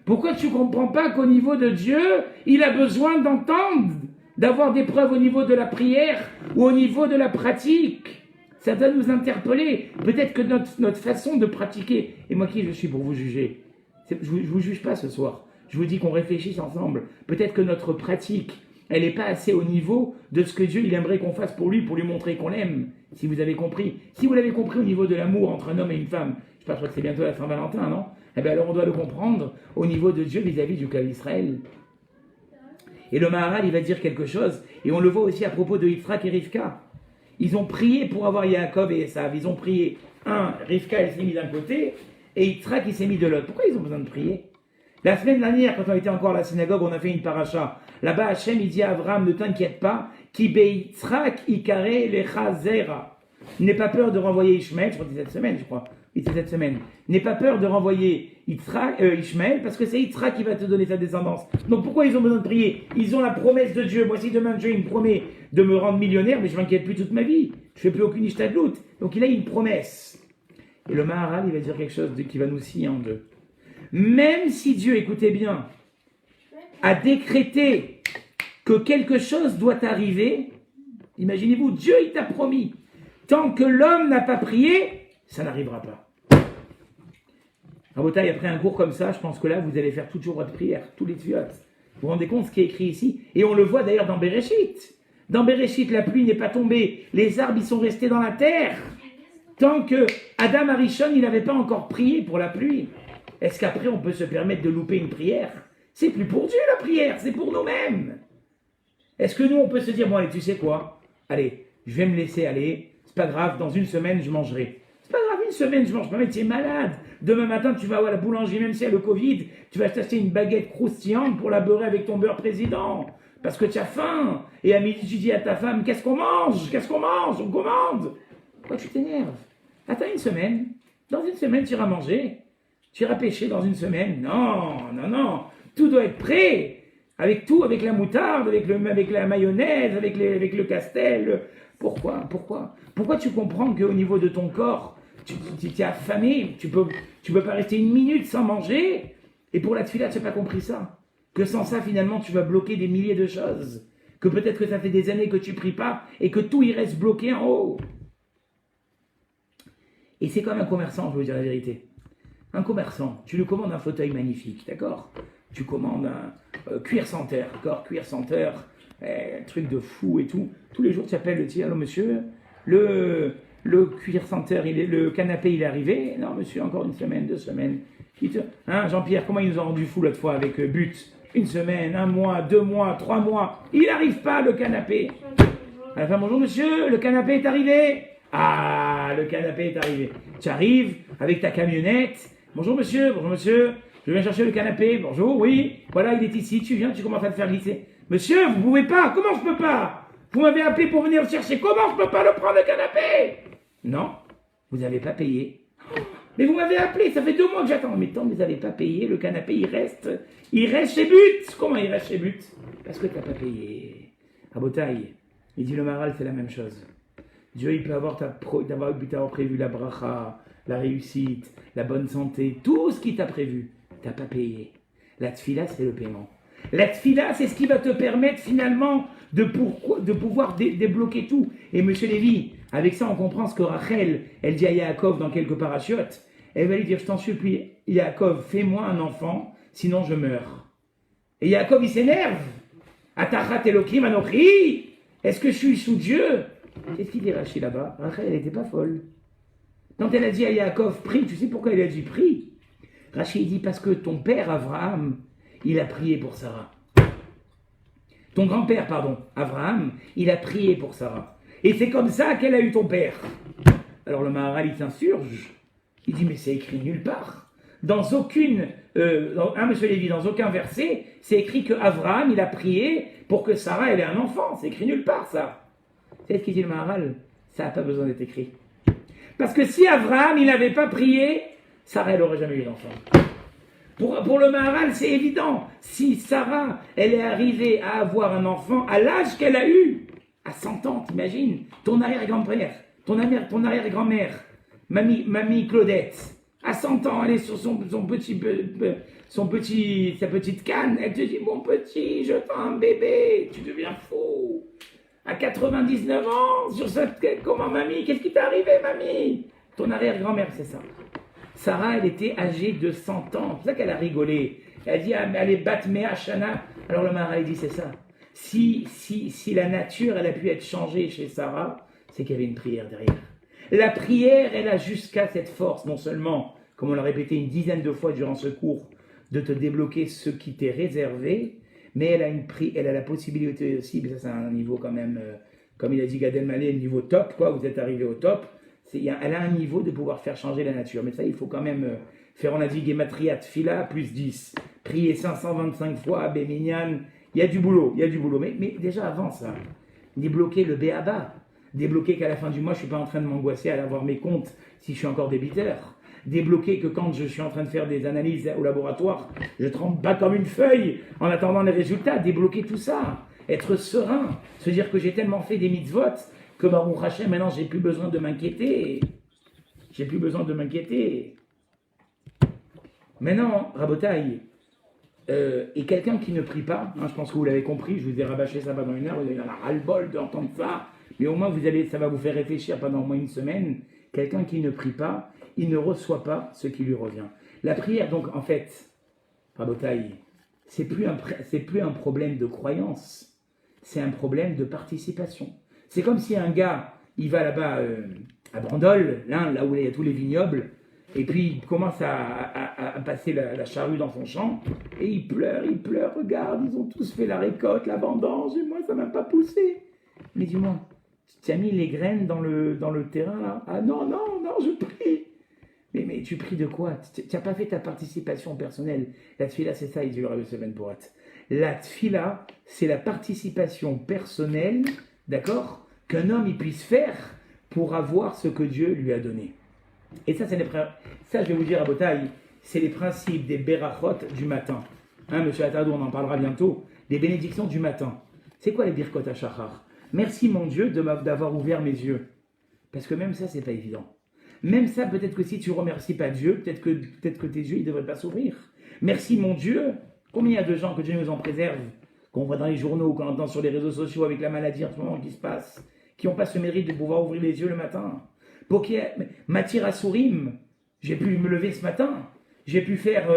Pourquoi tu ne comprends pas qu'au niveau de Dieu, il a besoin d'entendre, d'avoir des preuves au niveau de la prière ou au niveau de la pratique? Ça doit nous interpeller. Peut-être que notre façon de pratiquer, et moi qui je suis pour vous juger? Je ne vous juge pas ce soir. Je vous dis qu'on réfléchisse ensemble. Peut-être que notre pratique, elle n'est pas assez au niveau de ce que Dieu il aimerait qu'on fasse pour lui montrer qu'on l'aime. Si vous avez compris. Si vous l'avez compris au niveau de l'amour entre un homme et une femme, je sais pas, je crois que c'est bientôt la Saint-Valentin, non? Eh bien alors on doit le comprendre au niveau de Dieu vis-à-vis du clan d'Israël. Et le Maharal, il va dire quelque chose, et on le voit aussi à propos de Yitzhak et Rivka. Ils ont prié pour avoir Yaakov et Esav. Ils ont prié. Rivka, elle s'est mise d'un côté, et Yitzhak, il s'est mis de l'autre. Pourquoi ils ont besoin de prier? La semaine dernière, quand on était encore à la synagogue, on a fait une paracha. Là-bas, Hachem, il dit à Abraham, ne t'inquiète pas, ki be-Yitzhak ikare lecha zera. N'aie pas peur de renvoyer Ishmaël, je crois que c'est cette semaine, je crois. Oui, c'est cette semaine. N'aie pas peur de renvoyer Ishmaël, parce que c'est Yitzhak qui va te donner sa descendance. Donc pourquoi ils ont besoin de prier? Ils ont la promesse de Dieu. Moi, si demain Dieu il me promet de me rendre millionnaire, mais je m'inquiète plus toute ma vie. Je fais plus aucune ishtadlout. Donc il a une promesse. Et le Maharal, il va dire quelque chose qui va nous scier en deux. Même si Dieu, écoutez bien, a décrété que quelque chose doit arriver, imaginez-vous, Dieu il t'a promis. Tant que l'homme n'a pas prié, ça n'arrivera pas. Rabotaï, après un cours comme ça, je pense que là, vous allez faire toujours votre prière, tous les tuyaux. Vous vous rendez compte ce qui est écrit ici? Et on le voit d'ailleurs dans Bereshit. Dans Bereshit, la pluie n'est pas tombée, les arbres ils sont restés dans la terre. Tant que Adam Arishon, il n'avait pas encore prié pour la pluie. Est-ce qu'après on peut se permettre de louper une prière? C'est plus pour Dieu la prière, c'est pour nous-mêmes. Est-ce que nous on peut se dire, bon allez, tu sais quoi? Allez, je vais me laisser aller, c'est pas grave, dans une semaine je mangerai. C'est pas grave, une semaine je mange pas, mais tu es malade. Demain matin tu vas à la boulangerie, même si il y a le Covid, tu vas t'acheter une baguette croustillante pour la beurrer avec ton beurre président. Parce que tu as faim. Et à midi tu dis à ta femme, qu'est-ce qu'on mange? Qu'est-ce qu'on mange? On commande. Pourquoi tu t'énerves? Attends une semaine. Dans une semaine tu iras manger. Tu iras pêcher dans une semaine. Non, non, non. Tout doit être prêt. Avec tout, avec la moutarde, avec la mayonnaise, avec le castel. Pourquoi tu comprends qu'au niveau de ton corps, tu es affamé, tu peux pas rester une minute sans manger? Et pour la tefila, tu n'as pas compris ça? Que sans ça, finalement, tu vas bloquer des milliers de choses. Que peut-être que ça fait des années que tu pries pas et que tout y reste bloqué en haut. Et c'est comme un commerçant, je veux dire la vérité. Un commerçant, tu lui commandes un fauteuil magnifique, d'accord? Tu commandes un cuir senteur, d'accord? Cuir senteur, un truc de fou et tout. Tous les jours, tu appelles, tu dis, allô monsieur, le cuir senteur, le canapé, il est arrivé? Non monsieur, encore une semaine, 2 semaines. Hein, Jean-Pierre, comment ils nous ont rendu fou l'autre fois avec But? 1 semaine, 1 mois, 2 mois, 3 mois. Il n'arrive pas le canapé. À la fin, bonjour monsieur, le canapé est arrivé. Ah, le canapé est arrivé. Tu arrives avec ta camionnette. Bonjour monsieur, je viens chercher le canapé. Bonjour, oui, voilà, il est ici. Tu viens, tu commences à le faire glisser. Monsieur, vous pouvez pas. Comment je peux pas? Vous m'avez appelé pour venir le chercher. Comment je peux pas le prendre le canapé? Non, vous n'avez pas payé. Mais vous m'avez appelé, ça fait 2 mois que j'attends. Mais tant que vous n'avez pas payé, le canapé, il reste chez But. Comment il reste chez But? Parce que tu n'as pas payé. Rabotaï, il dit le Maharal, c'est la même chose. Dieu, il peut avoir prévu la bracha, la réussite, la bonne santé, tout ce qu'il t'a prévu. Tu n'as pas payé. La tfila, c'est le paiement. La tfila, c'est ce qui va te permettre finalement de pouvoir débloquer tout. Et monsieur Lévy, avec ça, on comprend ce que Rachel, elle dit à Yaakov dans quelques parachutes. Elle va lui dire, je t'en supplie, Yaakov, fais-moi un enfant, sinon je meurs. Et Yaakov, il s'énerve. Atachat Elohim Anochi. Est-ce que je suis sous Dieu? Qu'est-ce qu'il dit Rachel là-bas? Rachel, elle n'était pas folle. Quand elle a dit à Yaakov, prie, tu sais pourquoi elle a dit prie? Rachel dit, parce que ton père Abraham, il a prié pour Sarah. Ton grand-père, pardon, Abraham, il a prié pour Sarah. Et c'est comme ça qu'elle a eu ton père. Alors le Maharal, il s'insurge. Il dit, mais c'est écrit nulle part. Dans aucune, monsieur Lévy, dans aucun verset, c'est écrit que Abraham, il a prié pour que Sarah, elle ait un enfant. C'est écrit nulle part, ça. C'est ce qu'il dit le Maharal. Ça n'a pas besoin d'être écrit. Parce que si Abraham, il n'avait pas prié, Sarah, elle n'aurait jamais eu d'enfant. Pour le Maharal, c'est évident. Si Sarah, elle est arrivée à avoir un enfant à l'âge qu'elle a eu, à 100 ans, t'imagines, ton arrière-grand-père, ton arrière-grand-mère, mamie Claudette, À 100 ans, elle est sur sa petite canne. Elle te dit, mon petit, je tends un bébé. Tu deviens fou. À 99 ans, sur cette... Comment, mamie? Qu'est-ce qui t'est arrivé, mamie? Ton arrière-grand-mère, c'est ça. Sarah, elle était âgée de 100 ans. C'est pour ça qu'elle a rigolé. Elle a dit, ah, elle est Batmea Shana. Alors le Maharal, il dit, c'est ça. Si la nature, elle a pu être changée chez Sarah, c'est qu'il y avait une prière derrière. La prière, elle a jusqu'à cette force, non seulement, comme on l'a répété une dizaine de fois durant ce cours, de te débloquer ce qui t'est réservé, mais elle a la possibilité aussi, mais ça c'est un niveau quand même, comme il a dit Gad Elmaleh, niveau top, quoi, vous êtes arrivé au top, elle a un niveau de pouvoir faire changer la nature. Mais ça, il faut quand même faire, on a dit Gematria Tfila, plus 10, prier 525 fois, Bémignan, il y a du boulot, mais déjà avant ça, débloquer le béaba, débloquer qu'à la fin du mois, je ne suis pas en train de m'angoisser à avoir mes comptes si je suis encore débiteur. Débloquer que quand je suis en train de faire des analyses au laboratoire, je tremble pas comme une feuille en attendant les résultats. Débloquer tout ça. Être serein. Se dire que j'ai tellement fait des mitzvot que Baruch Hashem, maintenant, j'ai plus besoin de m'inquiéter. J'ai plus besoin de m'inquiéter. Maintenant, Rabotaï, et quelqu'un qui ne prie pas, hein, je pense que vous l'avez compris, je vous ai rabâché ça pendant une heure, vous avez un ras-le-bol d'entendre ça, mais au moins ça va vous faire réfléchir pendant au moins une semaine. Quelqu'un qui ne prie pas, il ne reçoit pas ce qui lui revient. La prière, donc, en fait, Rabotaï, c'est plus un problème de croyance, c'est un problème de participation. C'est comme si un gars, il va là-bas à Brandol, là où il y a tous les vignobles, et puis il commence à passer la charrue dans son champ, et il pleure, regarde, ils ont tous fait la récolte, la vendange, et moi ça m'a pas poussé. Mais dis-moi, tu as mis les graines dans le terrain là? Ah non, je prie. Mais tu pries de quoi? Tu n'as pas fait ta participation personnelle. La tfila, c'est ça, il dit le Rabbi Seven Porat. La tfila, c'est la participation personnelle, d'accord, qu'un homme il puisse faire pour avoir ce que Dieu lui a donné. Et ça, je vais vous dire à Botaï, c'est les principes des berachot du matin. Hein, monsieur Atadou, on en parlera bientôt. Les bénédictions du matin. C'est quoi les birkot hashachar? Merci mon Dieu d'avoir ouvert mes yeux. Parce que même ça, c'est pas évident. Même ça, peut-être que si tu remercies pas Dieu, peut-être que tes yeux, ils devraient pas s'ouvrir. Merci mon Dieu. Combien il y a de gens, que Dieu nous en préserve, qu'on voit dans les journaux, qu'on entend sur les réseaux sociaux avec la maladie en ce moment qui se passe, qui n'ont pas ce mérite de pouvoir ouvrir les yeux le matin. Pour qu'il y ait matière à sourim, j'ai pu me lever ce matin. J'ai pu faire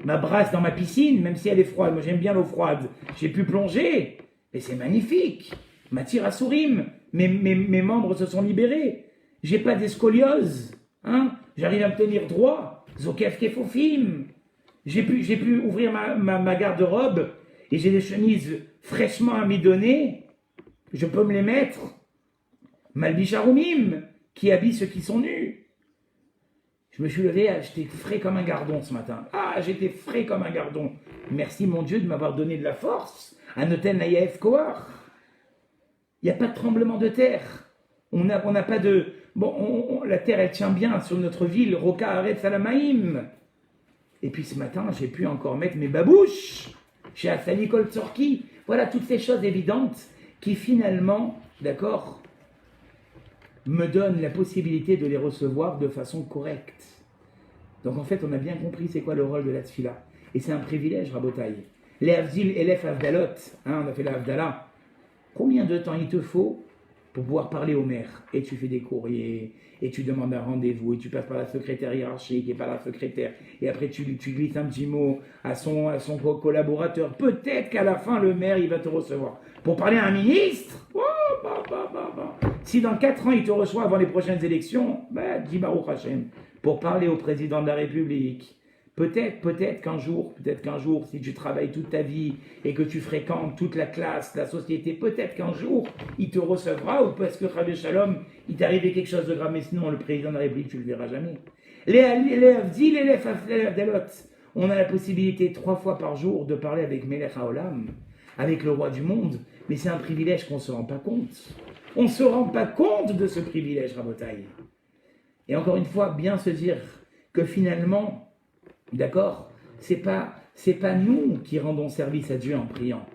ma brasse dans ma piscine, même si elle est froide. Moi, j'aime bien l'eau froide. J'ai pu plonger. Et c'est magnifique. Matière à sourim. Mes membres se sont libérés. J'ai pas d'escoliose. Hein? J'arrive à me tenir droit. Zokef kefofim. J'ai pu ouvrir ma garde-robe et j'ai des chemises fraîchement amidonnées. Je peux me les mettre. Malbicharumim, qui habille ceux qui sont nus. Je me suis levé, j'étais frais comme un gardon ce matin. Ah, j'étais frais comme un gardon. Merci mon Dieu de m'avoir donné de la force. Anoten Nayaef Kohar. Il n'y a pas de tremblement de terre. On n'a pas de... Bon, la terre, elle tient bien sur notre ville. Roka Aretz Salamaim. Et puis ce matin, j'ai pu encore mettre mes babouches chez Asali Kol Tzorki. Voilà, toutes ces choses évidentes qui finalement, d'accord, me donnent la possibilité de les recevoir de façon correcte. Donc en fait, on a bien compris c'est quoi le rôle de la tfila. Et c'est un privilège, Rabotaï. Les Avdil et les Avdalot, hein, on a fait la Avdala. Combien de temps il te faut pour pouvoir parler au maire? Et tu fais des courriers, et tu demandes un rendez-vous, et tu passes par la secrétaire hiérarchique, et par la secrétaire, et après tu glisses un petit mot à son collaborateur. Peut-être qu'à la fin, le maire, il va te recevoir. Pour parler à un ministre, si dans 4 ans, il te reçoit avant les prochaines élections, dis Baruch Hashem, pour parler au président de la République. Peut-être qu'un jour, si tu travailles toute ta vie et que tu fréquentes toute la classe, la société, peut-être qu'un jour, il te recevra, ou parce que Rabbi Shalom, il t'est arrivé quelque chose de grave, mais sinon, le président de la République, tu ne le verras jamais. Les Avdil et les Avdalot, on a la possibilité 3 fois par jour de parler avec Melech HaOlam, avec le roi du monde, mais c'est un privilège qu'on ne se rend pas compte. On ne se rend pas compte de ce privilège, Rabotaï. Et encore une fois, bien se dire que finalement, d'accord, c'est pas nous qui rendons service à Dieu en priant.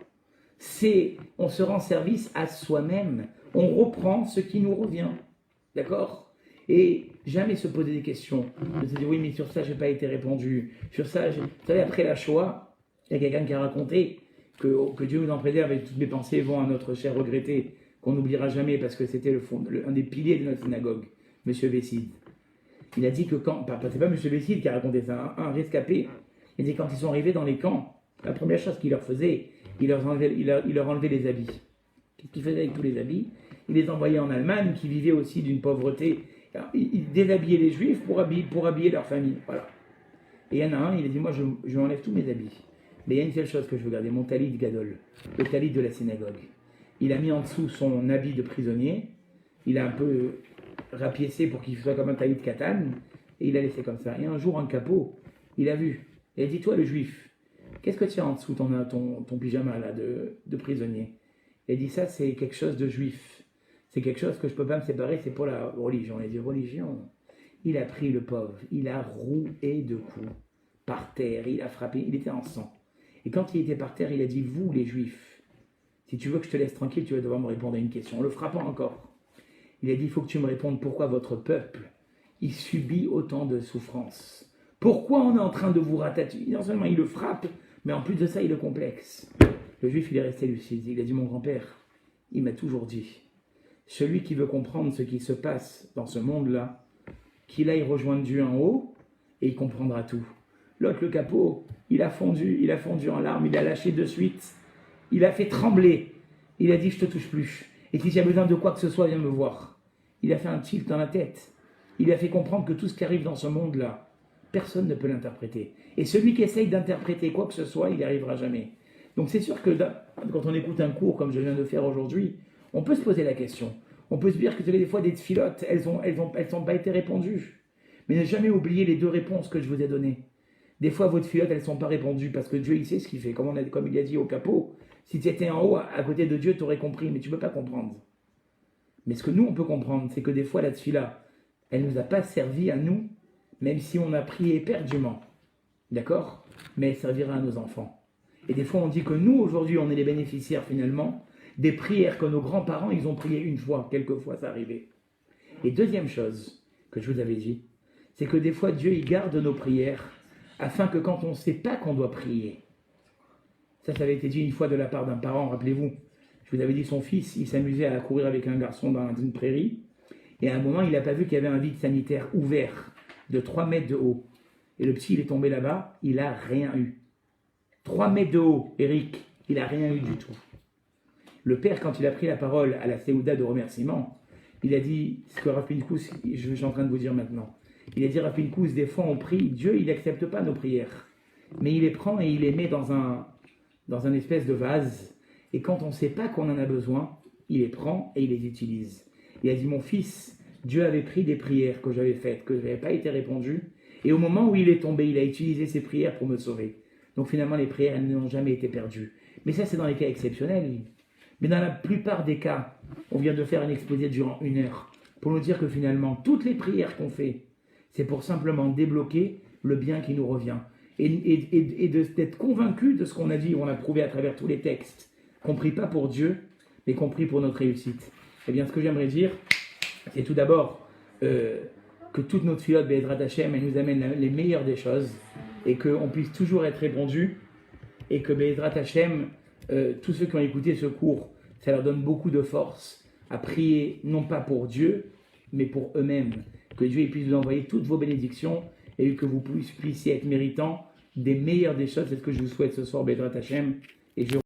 On se rend service à soi-même. On reprend ce qui nous revient. D'accord? Et Jamais se poser des questions. De se dire, oui, mais sur ça, je n'ai pas été répondu. Sur ça, vous savez, après la Shoah, il y a quelqu'un qui a raconté que Dieu nous en préserve et toutes mes pensées vont à notre cher regretté, qu'on n'oubliera jamais parce que c'était un des piliers de notre synagogue, M. Vessid. Il a dit que c'est pas M. Vessid qui a raconté ça, un rescapé, il dit quand ils sont arrivés dans les camps, la première chose qu'il leur faisait, il leur enlevait les habits. Qu'est-ce qu'il faisait avec tous les habits? Il les envoyait en Allemagne, qui vivait aussi d'une pauvreté. Il déshabillait les Juifs pour habiller leur famille. Voilà. Et il y en a un, il a dit, moi je enlève tous mes habits. Mais il y a une seule chose que je veux garder, mon talit gadol, le talit de la synagogue. Il a mis en dessous son habit de prisonnier, il a un peu rapiécé pour qu'il soit comme un talit de katane, et il a laissé comme ça. Et un jour, un capot, il a vu, il a dit, toi le juif, qu'est-ce que tu as en dessous ton pyjama là de prisonnier? Il a dit, ça c'est quelque chose de juif, c'est quelque chose que je ne peux pas me séparer, c'est pour la religion. Il a dit, religion? Il a pris le pauvre, il a roué de coups, par terre, il a frappé, il était en sang. Et quand il était par terre, il a dit, vous les juifs, si tu veux que je te laisse tranquille, tu vas devoir me répondre à une question. En le frappant encore, il a dit, il faut que tu me répondes pourquoi votre peuple, il subit autant de souffrances. Pourquoi on est en train de vous ratatouiller? Non seulement il le frappe, mais en plus de ça, il le complexe. Le juif, il est resté lucide. Il a dit, mon grand-père, il m'a toujours dit, celui qui veut comprendre ce qui se passe dans ce monde-là, qu'il aille rejoindre Dieu en haut, et il comprendra tout. L'autre, le capot, il a fondu en larmes, il a lâché de suite, il a fait trembler, il a dit, je te touche plus. Et si tu as besoin de quoi que ce soit, viens me voir. Il a fait un tilt dans la tête. Il a fait comprendre que tout ce qui arrive dans ce monde-là, personne ne peut l'interpréter. Et celui qui essaye d'interpréter quoi que ce soit, il n'y arrivera jamais. Donc c'est sûr que quand on écoute un cours comme je viens de faire aujourd'hui, on peut se poser la question. On peut se dire que des fois des tfilotes, elles sont pas été répondues. Mais ne jamais oublier les deux réponses que je vous ai données. Des fois, vos tfilotes, elles ne sont pas répondues parce que Dieu, il sait ce qu'il fait. Comme il a dit au capot, si tu étais en haut, à côté de Dieu, tu aurais compris, mais tu ne peux pas comprendre. Mais ce que nous, on peut comprendre, c'est que des fois, la tfila, elle ne nous a pas servi à nous, même si on a prié éperdument. D'accord? Mais elle servira à nos enfants. Et des fois, on dit que nous, aujourd'hui, on est les bénéficiaires, finalement, des prières que nos grands-parents, ils ont priées une fois, quelquefois, ça arrivait. Et deuxième chose que je vous avais dit, c'est que des fois, Dieu, il garde nos prières afin que quand on ne sait pas qu'on doit prier, ça avait été dit une fois de la part d'un parent, rappelez-vous, je vous avais dit son fils, il s'amusait à courir avec un garçon dans une prairie, et à un moment, il n'a pas vu qu'il y avait un vide sanitaire ouvert de 3 mètres de haut. Et le petit, il est tombé là-bas, il n'a rien eu. 3 mètres de haut, Eric, il n'a rien eu du tout. Le père, quand il a pris la parole à la Séouda de remerciement, il a dit ce que Rav Pinkus, je suis en train de vous dire maintenant. Il a dit, Rav Pinkus, des fois on prie, Dieu il n'accepte pas nos prières, mais il les prend et il les met dans un espèce de vase, et quand on ne sait pas qu'on en a besoin, il les prend et il les utilise. Il a dit, mon fils, Dieu avait pris des prières que j'avais faites, que je n'avais pas été répondues, et au moment où il est tombé, il a utilisé ses prières pour me sauver. Donc finalement les prières, elles n'ont jamais été perdues. Mais ça c'est dans les cas exceptionnels. Mais dans la plupart des cas, on vient de faire un exposé durant 1 heure, pour nous dire que finalement, toutes les prières qu'on fait, c'est pour simplement débloquer le bien qui nous revient. Et d'être convaincu de ce qu'on a dit, on a prouvé à travers tous les textes, qu'on prie pas pour Dieu, mais qu'on prie pour notre réussite. Eh bien, ce que j'aimerais dire, c'est tout d'abord que toutes nos tfilotes, Be'ezrat Hashem, elles nous amènent les meilleures des choses, et qu'on puisse toujours être répondu, et que Be'ezrat Hashem, tous ceux qui ont écouté ce cours, ça leur donne beaucoup de force à prier, non pas pour Dieu, mais pour eux-mêmes. Que Dieu puisse vous envoyer toutes vos bénédictions et que vous puissiez être méritants des meilleures des choses. C'est ce que je vous souhaite ce soir, Be'ezrat Hashem. Et je